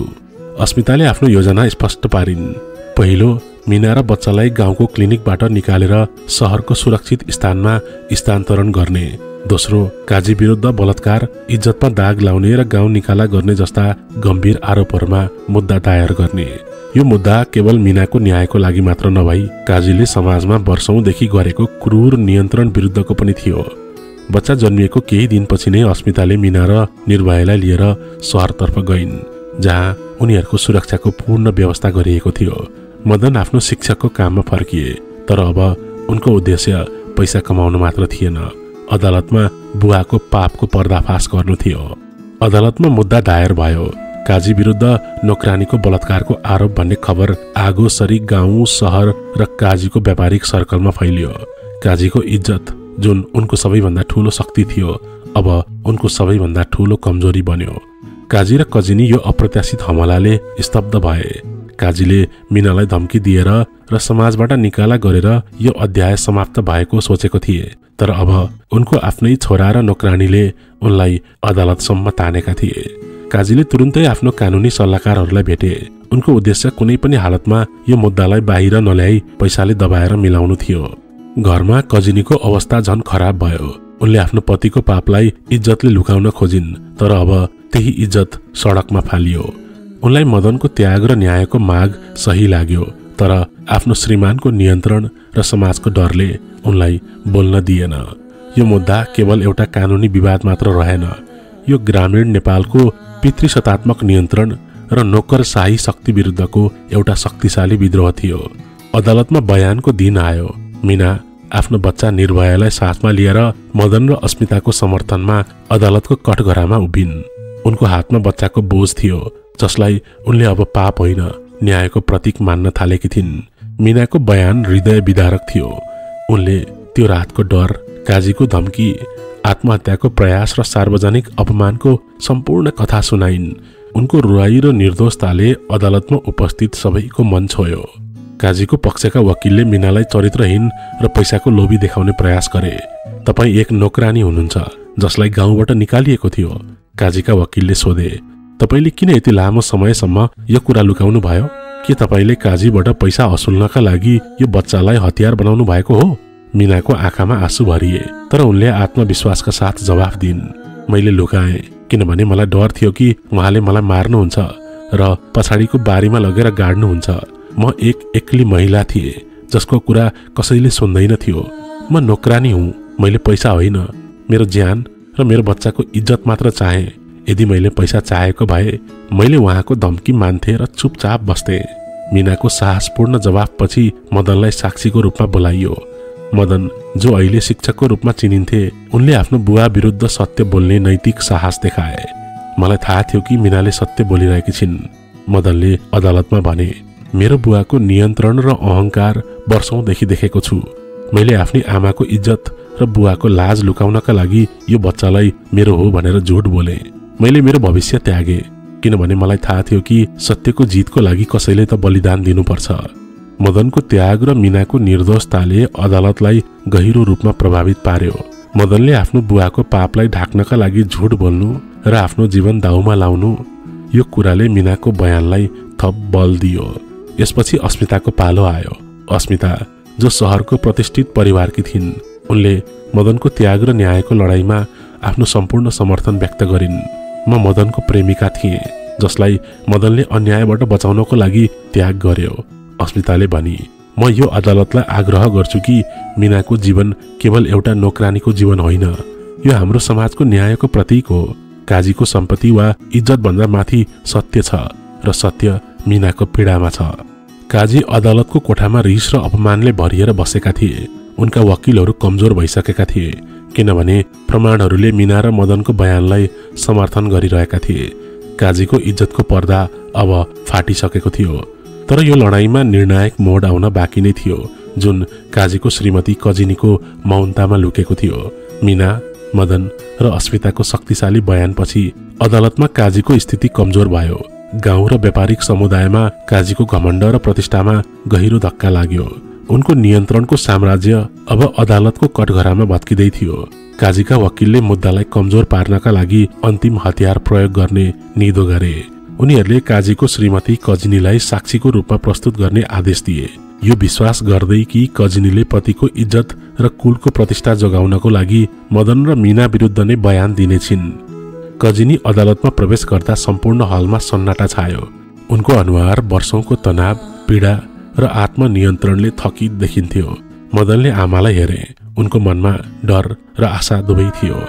अस्मिताले आफ्नो योजना स्पष्ट पारिन्। पहिलो, मीना र बच्चालाई गाउँको क्लिनिकबाट निकालेर शहरको सुरक्षित स्थानमा स्थानान्तरण गर्ने। दोस्रो, काजी विरुद्ध बलात्कार, इज्जतमा दाग लाउने र गाउँ निकाला गर्ने जस्ता गम्भीर आरोपहरूमा मुद्दा दायर गर्ने। यो मुद्दा केवल मीनाको न्यायको लागि मात्र नभई काजीले समाजमा वर्षौंदेखि गरेको क्रूर नियन्त्रण विरुद्धको पनि थियो। बच्चा जन्मिएको केही दिनपछि नै अस्मिताले मीना र निर्भयालाई लिएर शहरतर्फ गइन्, जहाँ उनीहरूको सुरक्षाको पूर्ण व्यवस्था गरिएको थियो। मदन आफ्नो शिक्षकको काममा फर्किए, तर अब उनको उद्देश्य पैसा कमाउनु मात्र थिएन, अदालतमा बुवाको पापको पर्दाफास गर्नु थियो। अदालतमा मुद्दा दायर भयो। काजी विरुद्ध नोकरानीको बलात्कारको आरोप भन्ने खबर आगोसरी गाउँ, सहर र काजीको व्यापारिक सर्कलमा फैलियो। काजीको इज्जत, जुन उनको सबैभन्दा ठूलो शक्ति थियो, अब उनको सबैभन्दा ठूलो कमजोरी बन्यो। काजी र कजिनी यो अप्रत्याशित हमलाले स्तब्ध भए। काजीले मीनालाई धम्की दिएर र समाजबाट निकाला गरेर यो अध्याय समाप्त भएको सोचेको थिए, तर अब उनको आफ्नै छोरा र नोकरानीले उनलाई अदालतसम्म तानेका थिए। काजीले तुरुन्तै आफ्नो कानुनी सल्लाहकारहरूलाई भेटे। उनको उद्देश्य कुनै पनि हालतमा यो मुद्दालाई बाहिर नल्याई पैसाले दबाएर मिलाउनु थियो। घरमा कजिनीको अवस्था झन खराब भयो। उनले आफ्नो पतिको पापलाई इज्जतले लुकाउन खोजिन्, तर अब त्यही इज्जत सडकमा फालियो। उनलाई मदनको त्याग र न्यायको माग सही लाग्यो, तर आफ्नो श्रीमानको नियन्त्रण र समाजको डरले उनलाई बोल्न दिएन। यो मुद्दा केवल एउटा कानुनी विवाद मात्र रहेन, यो ग्रामीण नेपालको पितृसत्तात्मक नियन्त्रण र नोकरशाही शक्ति विरुद्धको एउटा शक्तिशाली विद्रोह थियो। अदालतमा बयानको दिन आयो। मीना आफ्नो बच्चा निर्भयालाई साथमा लिएर मदन र अस्मिताको समर्थनमा अदालतको कठघरामा उभिन्। उनको हातमा बच्चाको बोझ थियो, जसलाई उनले अब पाप होइन, न्यायको प्रतीक मान्न थालेकी थिइन्। मीनाको बयान हृदय विदारक थियो। उनले त्यो रातको डर, काजीको धम्की, आत्महत्याको प्रयास र सार्वजनिक अपमानको सम्पूर्ण कथा सुनाइन्। उनको रुवाई र निर्दोषताले अदालतमा उपस्थित सबैको मन छोयो। काजीको पक्षका वकिलले मीनालाई चरित्रहीन र पैसाको लोभी देखाउने प्रयास गरे। तपाईँ एक नोकरानी हुनुहुन्छ जसलाई गाउँबाट निकालिएको थियो, काजीका वकिलले सोधे। तपाईले किन यति लामो समयसम्म यो कुरा लुकाउनु भयो? के तपाईले काजीबाट पैसा असुल्नका लागि यो बच्चालाई हतियार बनाउनु भएको हो? मीनाको आँखामा आँसु भरिए, तर उनले आत्मविश्वासका साथ जवाफ दिइन्। मैले लुकाएँ किनभने मलाई डर थियो कि उहाँले मलाई मार्नुहुन्छ र पछाडिको बारीमा लगेर गाड्नुहुन्छ। म एक एक्ली महिला थिए जसको कुरा कसैले सुन्दैन थियो। म नोकरानी हुँ, मैले पैसा होइन, मेरो ज्यान र मेरो बच्चाको इज्जत मात्र चाहे। यदि मैले पैसा चाहेको भए मैले उहाँको धम्की मान्थे र चुपचाप बस्थे। मीनाको साहसपूर्ण जवाफपछि मदनलाई साक्षीको रूपमा बोलाइयो। मदन, जो अहिले शिक्षकको रूपमा चिनिन्थे, उनले आफ्नो बुवा विरुद्ध सत्य बोल्ने नैतिक साहस देखाए। मलाई थाहा थियो कि मीनाले सत्य बोलिरहेकी छिन्, मदनले अदालतमा भने। मेरो बुवाको नियन्त्रण र अहंकार वर्षौंदेखि देखेको छु। मैले आफ्नी आमाको इज्जत र बुवाको लाज लुकाउनका लागि यो बच्चालाई मेरो हो भनेर झुट बोले। मैले मेरो भविष्य त्यागे किनभने मलाई थाहा थियो कि सत्यको जितको लागि कसैले त बलिदान दिनुपर्छ। मदनको त्याग र मीनाको निर्दोषताले अदालतलाई गहिरो रूपमा प्रभावित पार्यो। मदनले आफ्नो बुवाको पापलाई ढाक्नका लागि झुट बोल्नु र आफ्नो जीवन दाउमा लाउनु, यो कुराले मीनाको बयानलाई थप बल दियो। यसपछि अस्मिताको पालो आयो। अस्मिता, जो शहरको प्रतिष्ठित परिवारकी थिइन्, उनले मदनको त्याग र न्यायको लडाईँमा आफ्नो सम्पूर्ण समर्थन व्यक्त गरिन्। म मदनको प्रेमिका थिएँ, जसलाई मदनले अन्यायबाट बचाउनको लागि त्याग गर्यो, अस्मिताले भनी। म यो अदालतलाई आग्रह गर्छु कि मीनाको जीवन केवल एउटा नोकरानीको जीवन होइन, यो हाम्रो समाजको न्यायको प्रतीक हो। काजीको सम्पत्ति वा इज्जत भन्दा माथि सत्य छ र सत्य मीनाको पीडामा छ। काजी अदालतको कोठामा रिस र अपमानले भरिएर बसेका थिए। उनका वकिलहरू कमजोर भइसकेका थिए किनभने प्रमाणहरूले मीना र मदनको बयानलाई समर्थन गरिरहेका थिए। काजीको इज्जतको पर्दा अब फाटिसकेको थियो, तर यो लडाईँमा निर्णायक मोड आउन बाँकी नै थियो, जुन काजीको श्रीमती कजिनीको मौनतामा लुकेको थियो। मीना, मदन र अस्मिताको शक्तिशाली बयानपछि अदालतमा काजीको स्थिति कमजोर भयो। गाउँ र व्यापारिक समुदायमा काजीको घमण्ड र प्रतिष्ठामा गहिरो धक्का लाग्यो। उनको नियन्त्रणको साम्राज्य अब अदालतको कठघरामा भत्किँदै थियो। काजीका वकिलले मुद्दालाई कमजोर पार्नका लागि अन्तिम हतियार प्रयोग गर्ने निधो गरे। उनीहरूले काजीको श्रीमती कजिनीलाई साक्षीको रूपमा प्रस्तुत गर्ने आदेश दिए। यो विश्वास गर्दै कि कजिनीले पतिको इज्जत र कुलको प्रतिष्ठा जोगाउनको लागि मदन र मीना विरुद्ध नै बयान दिनेछिन्। कजिनी अदालतमा प्रवेश गर्दा सम्पूर्ण हलमा सन्नाटा छायो। उनको अनुहार वर्षौंको तनाव, पीडा र आत्मनियन्त्रणले थकित देखिन्थ्यो। मदनले आमालाई हेरे। उनको मनमा डर र आशा दुवै थियो।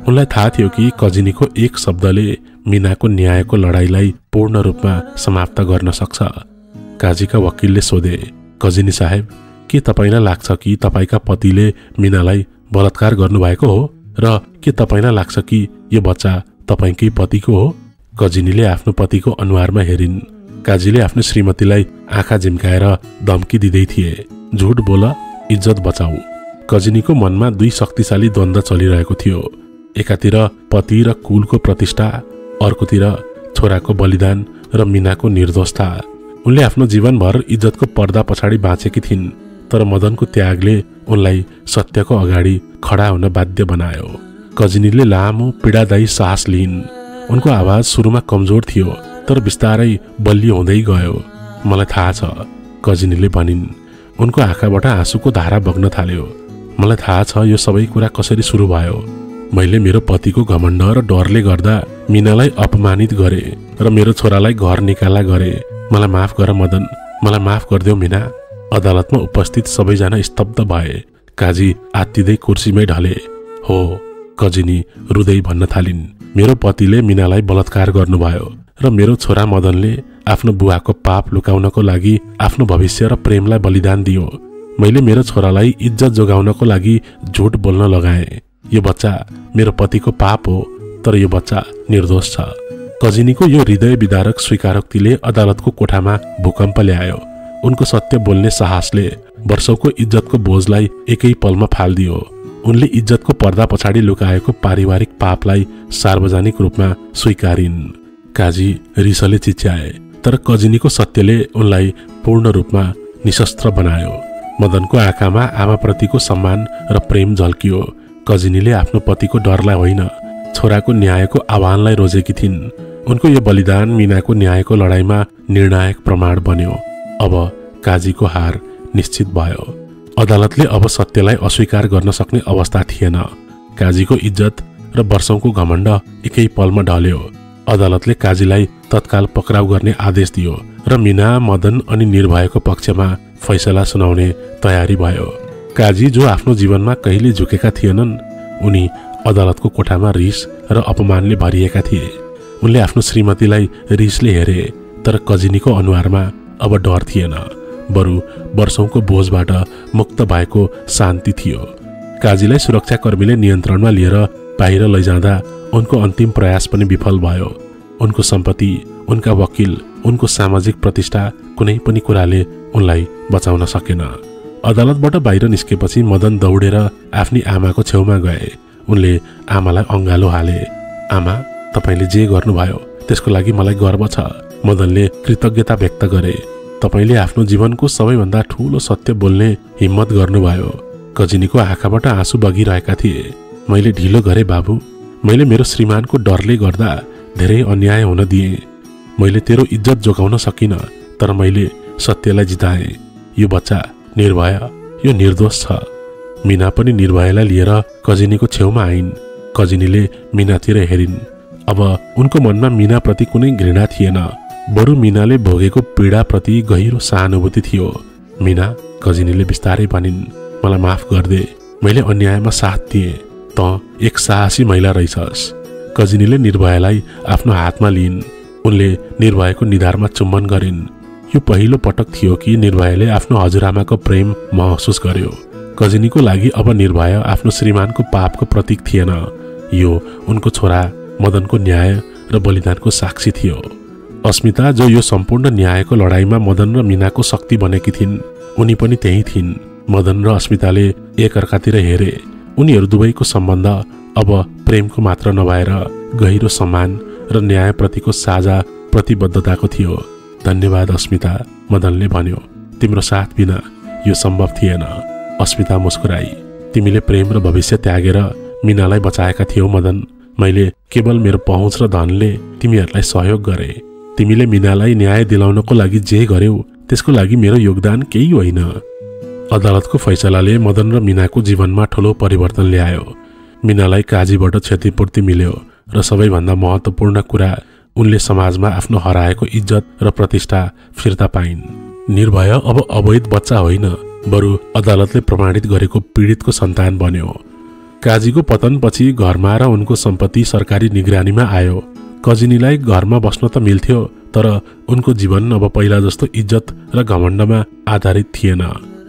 उनलाई थाहा थियो कि कजिनीको एक शब्दले मीनाको न्यायको लडाईँलाई पूर्ण रूपमा समाप्त गर्न सक्छ। काजीका वकिलले सोधे, कजिनी साहेब, के तपाईलाई लाग्छ कि तपाईका पतिले मीनालाई बलात्कार गर्नुभएको हो र के तपाईलाई लाग्छ कि यो बच्चा तपाईकै पतिको हो? कजिनीले आफ्नो पतिको अनुहारमा हेरिन्। काजीले आफ्नो श्रीमतीलाई आँखा झिम्काएर धम्की दिँदै थिए, झुट बोल, इज्जत बचाऊ। कजिनीको मनमा दुई शक्तिशाली द्वन्द्व चलिरहेको थियो। एकातिर पति र कुलको प्रतिष्ठा, अर्कोतिर छोराको बलिदान र मीनाको निर्दोषता। उनले आफ्नो जीवनभर इज्जतको पर्दा पछाडि बाँचेकी थिइन्, तर मदनको त्यागले उनलाई सत्यको अगाडि खडा हुन बाध्य बनायो। कजिनीले लामो पीडादायी सास लिइन्। उनको आवाज सुरुमा कमजोर थियो, तर बिस्तारै बलियो हुँदै गयो। मलाई थाहा छ, कजिनीले भनिन्। उनको आँखाबाट आँसुको धारा बग्न थाल्यो। मलाई थाहा छ यो सबै कुरा कसरी सुरु भयो। मैले मेरो पतिको घमण्ड र डरले गर्दा मीनालाई अपमानित गरे र मेरो छोरालाई घर निकाला गरे। मलाई माफ गर मदन, मलाई माफ गरिदेऊ मीना। अदालतमा उपस्थित सबैजना स्तब्ध भए। काजी आत्तिँदै कुर्सीमै ढले। हो, कजिनी रुँदै भन्न थालिन्, मेरो पतिले मीनालाई बलात्कार गर्नुभयो र मेरो छोरा मदनले आफ्नो बुवाको पाप लुकाउनको लागि आफ्नो भविष्य र प्रेमलाई बलिदान दियो। मैले मेरो छोरालाई इज्जत जोगाउनको लागि झुट बोल्न लगाएँ। यो बच्चा मेरो पतिको पाप हो, तर यो बच्चा निर्दोष छ। कजिनीको यो हृदय विदारक स्वीकारोक्तिले अदालतको कोठामा भूकम्प ल्यायो। उनको सत्य बोल्ने साहसले वर्षौंको इज्जतको बोझलाई एकै पलमा फाल्दियो। उनले इज्जतको पर्दा पछाडि लुकाएको पारिवारिक पापलाई सार्वजनिक रूपमा स्वीकारिन्। काजी रिसले चिच्याए, तर कजिनीको सत्यले उनलाई पूर्ण रूपमा निशस्त्र बनायो। मदनको आँखामा आमाप्रतिको सम्मान र प्रेम झल्कियो। कजिनीले आफ्नो पतिको डरलाई होइन, छोराको न्यायको आह्वानलाई रोजेकी थिइन्। उनको यो बलिदान मीनाको न्यायको लडाईँमा निर्णायक प्रमाण बन्यो। अब काजीको हार निश्चित भयो। अदालतले अब सत्यलाई अस्वीकार गर्न सक्ने अवस्था थिएन। काजीको इज्जत र वर्षौंको घमण्ड एकै पलमा ढल्यो। अदालतले काजीलाई तत्काल पक्राउ गर्ने आदेश दियो र मीना, मदन अनि निर्भयको पक्षमा फैसला सुनाउने तयारी भयो। काजी जो आफ्नो जीवनमा कहिले झुकेका थिएनन्, उनी अदालतको कोठामा रिस र अपमानले भरिएका थिए। उनले आफ्नो श्रीमतीलाई रिसले हेरे, तर कजिनीको अनुहारमा अब डर थिएन, बरु वर्षौंको बोझबाट मुक्त भएको शान्ति थियो। काजीलाई सुरक्षाकर्मीले नियन्त्रणमा लिएर बाहिर लैजाँदा उनको अन्तिम प्रयास पनि विफल भयो। उनको सम्पत्ति, उनका वकिल, उनको सामाजिक प्रतिष्ठा कुनै पनि कुराले उनलाई बचाउन सकेन। अदालतबाट बाहिर निस्केपछि मदन दौडेर आफ्नी आमाको छेउमा गए। उनले आमालाई अँगालो हाले। आमा, तपाईले जे गर्नुभयो त्यसको लागि मलाई गर्व छ। मदनले कृतज्ञता व्यक्त गरे। तपाईले आफ्नो जीवनको सबैभन्दा ठूलो सत्य बोल्ने हिम्मत गर्नुभयो। कजिनीको आँखाबाट आँसु बगिरहेका थिए। मैले ढिलो गरे बाबु। मैले मेरो श्रीमानको डरले गर्दा धेरै अन्याय हुन दिएँ। मैले तेरो इज्जत जोगाउन सकिन, तर मैले सत्यलाई जिताएँ। यो बच्चा निर्भय, यो निर्दोष छ। मीना पनि निर्भयलाई लिएर कजिनीको छेउमा आइन्। कजिनीले मीनातिर हेरिन्। अब उनको मनमा मीनाप्रति कुनै घृणा थिएन, बरु मीनाले भोगेको पीडाप्रति गहिरो सहानुभूति थियो। मीना, कजिनीले बिस्तारै भनिन्, मलाई माफ गर्दे। मैले अन्यायमा साथ दिएँ। त एक साहसी महिला रहेछस्। कजिनीले निर्भयलाई आफ्नो हातमा लिइन्। उनले निर्भयको निधारमा चुम्बन गरिन्। यो पहिलो पटक थियो कि निर्भयले आफ्नो हजुरआमाको प्रेम महसुस गर्यो। कजिनीको लागि अब निर्भय आफ्नो श्रीमानको पापको प्रतीक थिएन, यो उनको छोरा मदनको न्याय र बलिदानको साक्षी थियो। अस्मिता, जो यो सम्पूर्ण न्यायको लडाईँमा मदन र मीनाको शक्ति बनेकी थिइन्, उनी पनि त्यही थिइन्। मदन र अस्मिताले एकअर्कातिर हेरे। उनीहरू दुवैको सम्बन्ध अब प्रेमको मात्र नभएर गहिरो सम्मान र न्यायप्रतिको साझा प्रतिबद्धताको थियो। धन्यवाद अस्मिता, मदनले भन्यो। तिम्रो साथ बिना यो सम्भव थिएन। अस्मिता मुस्कुराई। तिमीले प्रेम र भविष्य त्यागेर मीनालाई बचाएका थियौ मदन। मैले केवल मेरो पहुँच र धनले तिमीहरूलाई सहयोग गरे। तिमीले मीनालाई न्याय दिलाउनको लागि जे गर्यौ त्यसको लागि मेरो योगदान केही होइन। अदालतको फैसलाले मदन र मीनाको जीवनमा ठूलो परिवर्तन ल्यायो। मीनालाई काजीबाट क्षतिपूर्ति मिल्यो र सबैभन्दा महत्त्वपूर्ण कुरा उनले समाजमा आफ्नो हराएको इज्जत र प्रतिष्ठा फिर्ता पाइन्। निर्भय अब अवैध बच्चा होइन, बरु अदालतले प्रमाणित गरेको पीडितको सन्तान बन्यो। काजीको पतनपछि घरमा र उनको सम्पत्ति सरकारी निगरानीमा आयो। कजिनीलाई घरमा बस्न त मिल्थ्यो, तर उनको जीवन अब पहिला जस्तो इज्जत र घमण्डमा आधारित थिएन।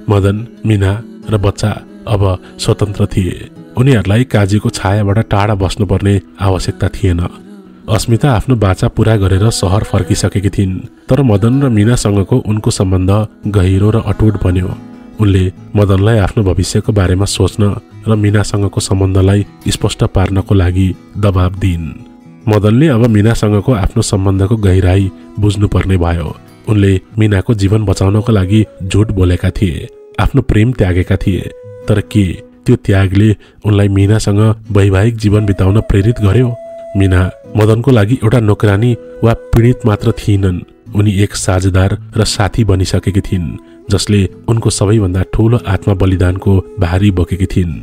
मदन, मीना र बच्चा अब स्वतन्त्र थिए। उनीहरूलाई काजीको छायाबाट टाढा बस्नुपर्ने आवश्यकता थिएन। अस्मिता आफ्नो बाचा पूरा गरेर सहर फर्किसकेकी थिइन्, तर मदन र मीनासँगको उनको सम्बन्ध गहिरो र अटुट बन्यो। उनले मदनलाई आफ्नो भविष्यको बारेमा सोच्न र मीनासँगको सम्बन्धलाई स्पष्ट पार्नको लागि दबाब दिइन्। मदनले अब मीनासँगको आफ्नो सम्बन्धको गहिराई बुझ्नुपर्ने भयो। उनले मीनाको जीवन बचाउनको लागि झुट बोलेका थिए, आफ्नो प्रेम त्यागेका थिए, तर के त्यो त्यागले उनलाई मीनासँग वैवाहिक जीवन बिताउन प्रेरित गर्यो? मीना मदनको लागि एउटा नोकरानी वा पीडित मात्र थिइनन्, उनी एक साझेदार र साथी बनिसकेकी थिइन्, जसले उनको सबैभन्दा ठूलो आत्मा बलिदानको भारी बोकेकी थिइन्।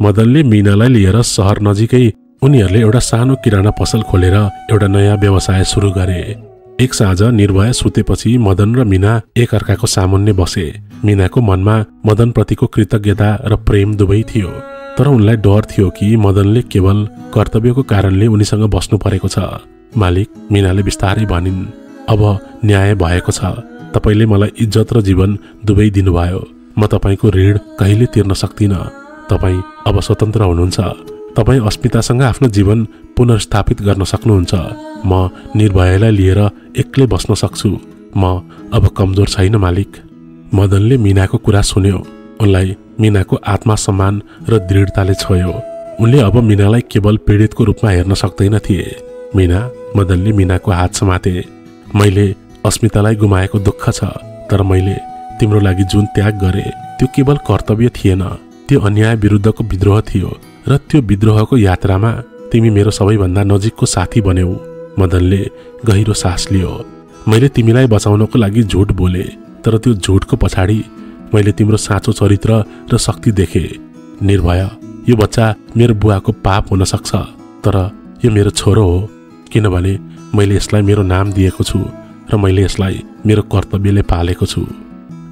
मदनले मीनालाई लिएर सहर नजिकै उनीहरूले एउटा सानो किराना पसल खोलेर एउटा नयाँ व्यवसाय सुरु गरे। एक साँझ निर्भय सुतेपछि मदन र मीना एकअर्काको सामुन्ने बसे। मीनाको मनमा मदनप्रतिको कृतज्ञता र प्रेम दुवै थियो, तर उनलाई डर थियो कि मदनले केवल कर्तव्यको कारणले उनीसँग बस्नु परेको छ। मालिक, मीनाले बिस्तारै भनिन्, अब न्याय भएको छ। तपाईले मलाई इज्जत र जीवन दुवै दिनुभयो। म तपाईको ऋण कहिले तिर्न सक्दिनँ। तपाईँ अब स्वतन्त्र हुनुहुन्छ। तपाईँ अस्मितासँग आफ्नो जीवन पुनर्स्थापित गर्न सक्नुहुन्छ। म निर्भयलाई लिएर एक्लै बस्न सक्छु। म अब कमजोर छैन मालिक। मदनले मीनाको कुरा सुन्यो। उनलाई मीनाको आत्मसम्मान र दृढताले छोयो। उनले अब मीनालाई केवल पीडितको रूपमा हेर्न सक्दैन थिए। मीना, मदनले मीनाको हात समाते। मैले अस्मितालाई गुमाएको दुःख छ, तर मैले तिम्रो लागि जुन त्याग गरे त्यो केवल कर्तव्य थिएन, त्यो अन्याय विरुद्धको विद्रोह थियो, र त्यो विद्रोहको यात्रामा तिमी मेरो सबैभन्दा नजिकको साथी बन्यौ। मदनले गहिरो सास लियो। मैले तिमीलाई बचाउनको लागि झुट बोले, तर त्यो झुटको पछाडि मैले तिम्रो साँचो चरित्र र शक्ति देखे। निर्भय, यो बच्चा मेरो बुवाको पाप हुन सक्छ, तर यो मेरो छोरो हो, किनभने मैले यसलाई मेरो नाम दिएको छु र मैले यसलाई मेरो कर्तव्यले पालेको छु।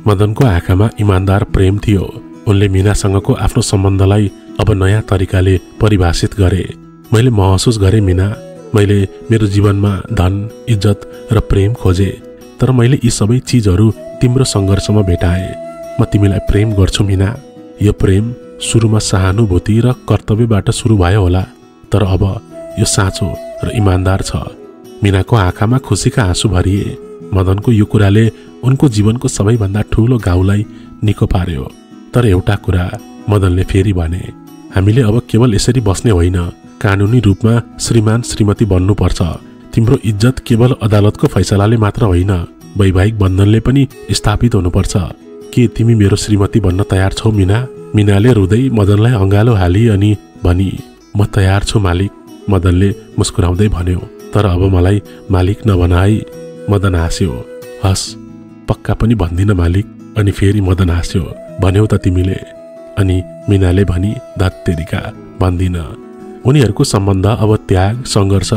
मदनको आँखामा इमान्दार प्रेम थियो। उनले मीनासँगको आफ्नो सम्बन्धलाई अब नयाँ तरिकाले परिभाषित गरे। मैले महसुस गरेँ मीना, मैले मेरो जीवनमा धन, इज्जत र प्रेम खोजे, तर मैले यी सबै चिजहरू तिम्रो सङ्घर्षमा भेटाएँ। म तिमीलाई प्रेम गर्छु मीना। यो प्रेम सुरुमा सहानुभूति र कर्तव्यबाट सुरु भयो होला, तर अब यो साँचो र इमान्दार छ। मीनाको आँखामा खुसीका आँसु भरिए। मदनको यो कुराले उनको जीवनको सबैभन्दा ठूलो घाउलाई निको पार्यो। तर एउटा कुरा मदनले फेरि भने, हामीले अब केवल यसरी बस्ने होइन, कानुनी रूपमा श्रीमान श्रीमती बन्नुपर्छ। तिम्रो इज्जत केवल अदालतको फैसलाले मात्र होइन, वैवाहिक बन्धनले पनि स्थापित हुनुपर्छ। के तिमी मेरो श्रीमती बन्न तयार छौ मीना? मीनाले रुँदै मदनलाई अँगालो हाली अनि भनी, म तयार छु मालिक। मदनले मुस्कुराउँदै भन्यो, तर अब मलाई मालिक नबनाई। मदन हाँस्यो। हस्, पक्का पनि भन्दिन मालिक। अनि फेरि मदन हाँस्यो, भन्यौ त तिमीले? अनि मीनाले भनी, धत्तेरिका, भन्दिन। उनीहरूको सम्बन्ध अब त्याग, सङ्घर्ष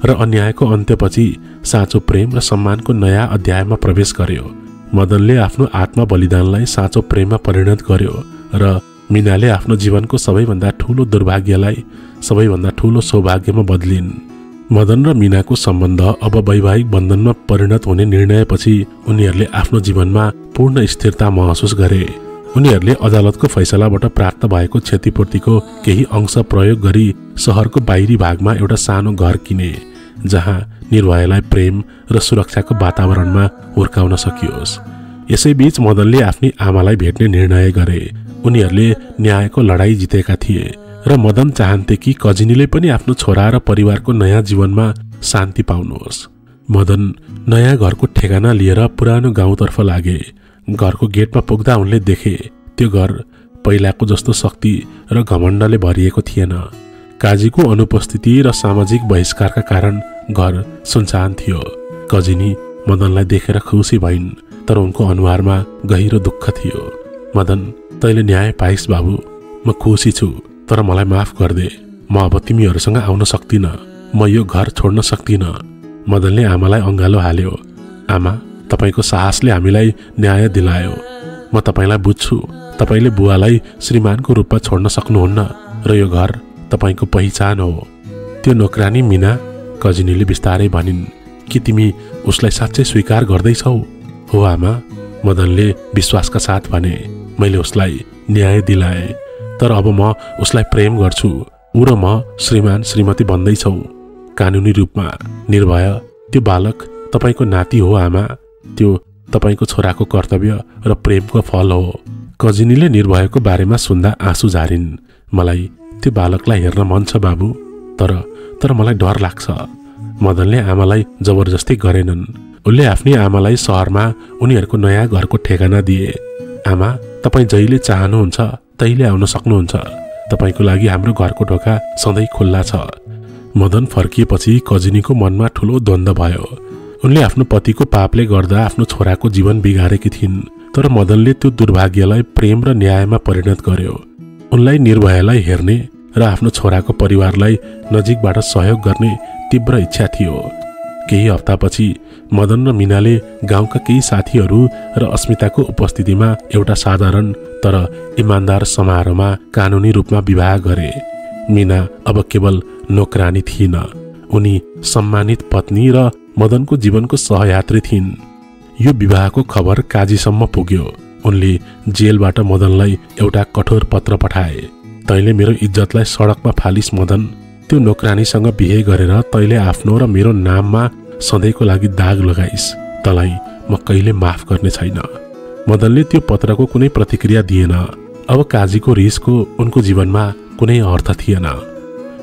र अन्यायको अन्त्यपछि साँचो प्रेम र सम्मानको नयाँ अध्यायमा प्रवेश गर्यो। मदनले आफ्नो आत्मा बलिदानलाई साँचो प्रेममा परिणत गर्यो र मीनाले आफ्नो जीवनको सबैभन्दा ठूलो दुर्भाग्यलाई सबैभन्दा ठूलो सौभाग्यमा बदलिन्। मदन र मीनाको सम्बन्ध अब वैवाहिक बन्धनमा परिणत हुने निर्णयपछि उनीहरूले आफ्नो जीवनमा पूर्ण स्थिरता महसुस गरे। उनीहरूले अदालतको फैसलाबाट प्राप्त भएको क्षतिपूर्तिको केही अंश प्रयोग गरी सहरको बाहिरी भागमा एउटा सानो घर किने, जहाँ निर्भयलाई प्रेम र सुरक्षाको वातावरणमा हुर्काउन सकियोस्। यसैबीच मदनले आफ्नी आमालाई भेट्ने निर्णय गरे। उनीहरूले न्यायको लडाईँ जितेका थिए र मदन चाहन्थे कि कजिनीले पनि आफ्नो छोरा र परिवारको नयाँ जीवनमा शान्ति पाउनुहोस्। मदन नयाँ घरको ठेगाना लिएर पुरानो गाउँतर्फ लागे। घरको गेटमा पुग्दा उनले देखे त्यो घर पहिलाको जस्तो शक्ति र घमण्डले भरिएको थिएन। काजीको अनुपस्थिति र सामाजिक बहिष्कारका कारण घर सुनसान थियो। कजिनी मदनलाई देखेर खुसी भइन्, तर उनको अनुहारमा गहिरो दुःख थियो। मदन, तैँले न्याय पाइस् बाबु, म खुसी छु, तर मलाई माफ गर्दे। म अब तिमीहरूसँग आउन सक्दिन, म यो घर छोड्न सक्दिन। मदनले आमालाई अँगालो हाल्यो। आमा, तपाईको साहसले हामीलाई न्याय दिलायो। म तपाईलाई बुझ्छु। तपाईले बुवालाई श्रीमानको रूपमा छोड्न सक्नुहुन्न र यो घर तपाईको पहिचान हो। त्यो नोकरानी मिना, कजिनीले बिस्तारै भनिन्, कि तिमी उसलाई साँच्चै स्वीकार गर्दैछौ? हो आमा, मदनले विश्वासका साथ भने। मैले उसलाई न्याय दिलाए, तर अब म उसलाई प्रेम गर्छु। ऊ र म श्रीमान श्रीमती बन्दैछौ। कानुनी रूपमा निर्भय त्यो बालक तपाईको नाति हो आमा। त्यो तपाईको छोराको कर्तव्य र प्रेमको फल हो। कजिनीले निर्भयको बारेमा सुन्दा आँसु झारिन्। मलाई त्यो बालकलाई हेर्न मन छ बाबु, तर मलाई डर लाग्छ। मदनले आमालाई जबरजस्ती गरेनन्। उनले आफ्नी आमालाई सहरमा उनीहरूको नयाँ घरको ठेगाना दिए। आमा, तपाईँ जहिले चाहनुहुन्छ तैले आउन सक्नुहुन्छ। तपाईको लागि हाम्रो घरको ढोका सधैँ खुल्ला छ। मदन फर्किएपछि कजिनीको मनमा ठुलो द्वन्द्व भयो। उनले आफ्नो पतिको पापले गर्दा आफ्नो छोराको जीवन बिगारेकी थिइन्, तर मदनले त्यो दुर्भाग्यलाई प्रेम र न्यायमा परिणत गर्यो। उनलाई निर्भयलाई हेर्ने र आफ्नो छोराको परिवारलाई नजिकबाट सहयोग गर्ने तीव्र इच्छा थियो। केही हप्तापछि मदन र मिनाले गाउँका केही साथीहरू र अस्मिताको उपस्थितिमा एउटा साधारण तर इमान्दार समारोहमा कानुनी रूपमा विवाह गरे। मिना अब केवल नोकरानी थिइन, उनी सम्मानित पत्नी र मदनको जीवनको सहयात्री थिइन्। यो विवाहको खबर काजीसम्म पुग्यो। उनले जेलबाट मदनलाई एउटा कठोर पत्र पठाए। तैँले मेरो इज्जतलाई सडकमा फालिस मदन। त्यो नोकरानीसँग बिहे गरेर तैँले आफ्नो र मेरो नाममा सधैँको लागि दाग लगाइस्। तँलाई म कहिले माफ गर्ने छैन। मदनले त्यो पत्रको कुनै प्रतिक्रिया दिएन। अब काजीको रिसको उनको जीवनमा कुनै अर्थ थिएन।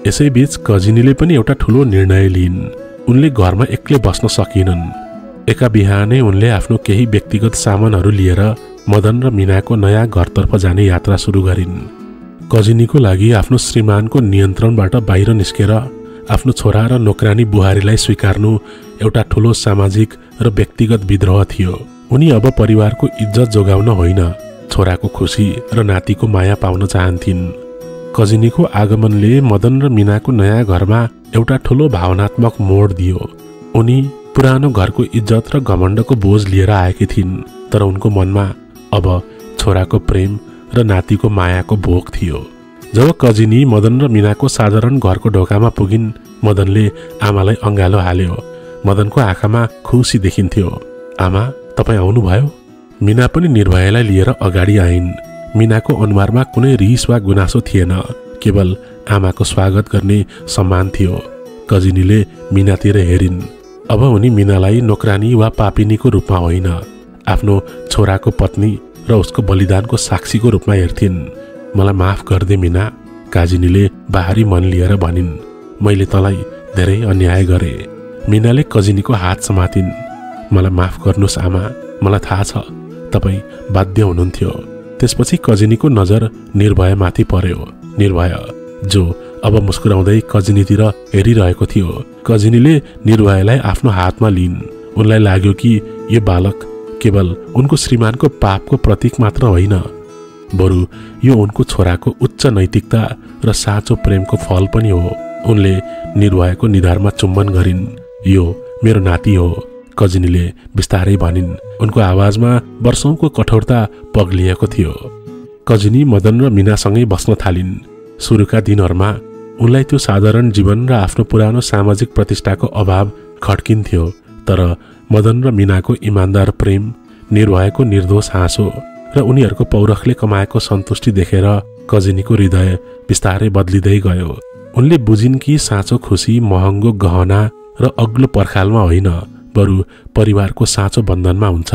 यसैबीच कजिनीले पनि एउटा ठुलो निर्णय लिइन्। उनले घरमा एक्लै बस्न सकिनन्। एका बिहानै उनले आफ्नो केही व्यक्तिगत सामानहरू लिएर मदन र मिनाको नयाँ घरतर्फ जाने यात्रा सुरु गरिन्। कजिनीको लागि आफ्नो श्रीमानको नियन्त्रणबाट बाहिर निस्केर आफ्नो छोरा र नोकरानी बुहारीलाई स्वीकार्नु एउटा ठुलो सामाजिक र व्यक्तिगत विद्रोह थियो। उनी अब परिवारको इज्जत जोगाउन होइन, छोराको खुसी र नातिको माया पाउन चाहन्थिन्। कजिनीको आगमनले मदन र मिनाको नयाँ घरमा एउटा ठुलो भावनात्मक मोड दियो। उनी पुरानो घरको इज्जत र घमण्डको बोझ लिएर आएकी थिइन्, तर उनको मनमा अब छोराको प्रेम र नातिको मायाको भोग थियो। जब कजिनी मदन र मिनाको साधारण घरको ढोकामा पुगिन्, मदनले आमालाई अँगालो हाल्यो। मदनको आँखामा खुसी देखिन्थ्यो। आमा, तपाईँ आउनुभयो? मिना पनि निर्भयलाई लिएर अगाडि आइन्। मिनाको अनुहारमा कुनै रिस वा गुनासो थिएन, केवल आमाको स्वागत गर्ने सम्मान थियो। कजिनीले मिनातिर हेरिन्। अब उनी मिनालाई नोकरानी वा पापिनीको रूपमा होइन, आफ्नो छोराको पत्नी र उसको बलिदानको साक्षीको रूपमा हेर्थिन्। मलाई माफ गर्दे मिना, काजिनीले बाहरी मन लिएर भनिन्। मैले तँलाई धेरै अन्याय गरे। मिनाले कजिनीको हात समातिन्। मलाई माफ गर्नुहोस् आमा, मलाई थाहा छ तपाईँ बाध्य हुनुहुन्थ्यो। त्यसपछि कजिनीको नजर निर्भयमाथि पर्यो। निर्भय जो अब मुस्कुराउँदै कजिनीतिर हेरिरहेको थियो। कजिनीले निर्भयलाई आफ्नो हातमा लिइन्। उनलाई लाग्यो कि यो बालक केवल उनको श्रीमानको पापको प्रतीक मात्र होइन, बरु यो उनको छोराको उच्च नैतिकता र साँचो प्रेमको फल पनि हो। उनले निर्भयको निधारमा चुम्बन गरिन्। यो मेरो नाति हो, कजिनीले बिस्तारै भनिन्। उनको आवाजमा वर्षौंको कठोरता पग्लिएको थियो। कजिनी मदन र मिनासँगै बस्न थालिन्। सुरुका दिनहरूमा उनलाई त्यो साधारण जीवन र आफ्नो पुरानो सामाजिक प्रतिष्ठाको अभाव खड्किन्थ्यो, तर मदन र मिनाको इमान्दार प्रेम, निर्भयको निर्दोष हाँसो र उनीहरूको पौरखले कमाएको सन्तुष्टि देखेर कजिनीको हृदय बिस्तारै बदलिँदै गयो। उनले बुझिन् कि साँचो खुसी महँगो गहना र अग्लो पर्खालमा होइन, बरु परिवारको साँचो बन्धनमा हुन्छ।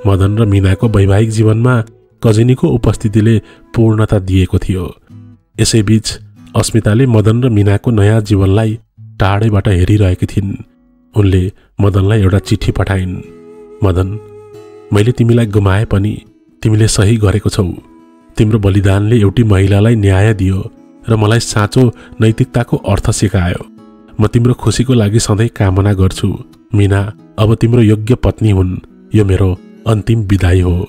मदन र मिनाको वैवाहिक जीवनमा कजिनीको उपस्थितिले पूर्णता दिएको थियो। यसैबीच अस्मिताले मदन र मिनाको नयाँ जीवनलाई टाढैबाट हेरिरहेकी थिइन्। उनले मदनलाई एउटा चिठी पठाइन्। मदन, मैले तिमीलाई गुमाए पनि तिमीले सही गरेको छौ। तिम्रो बलिदानले एउटी महिलालाई न्याय दियो र मलाई साँचो नैतिकताको अर्थ सिकायो। म तिम्रो खुसीको लागि सधैँ कामना गर्छु। मिना अब तिम्रो योग्य पत्नी हुन्। यो मेरो अन्तिम विदाई हो।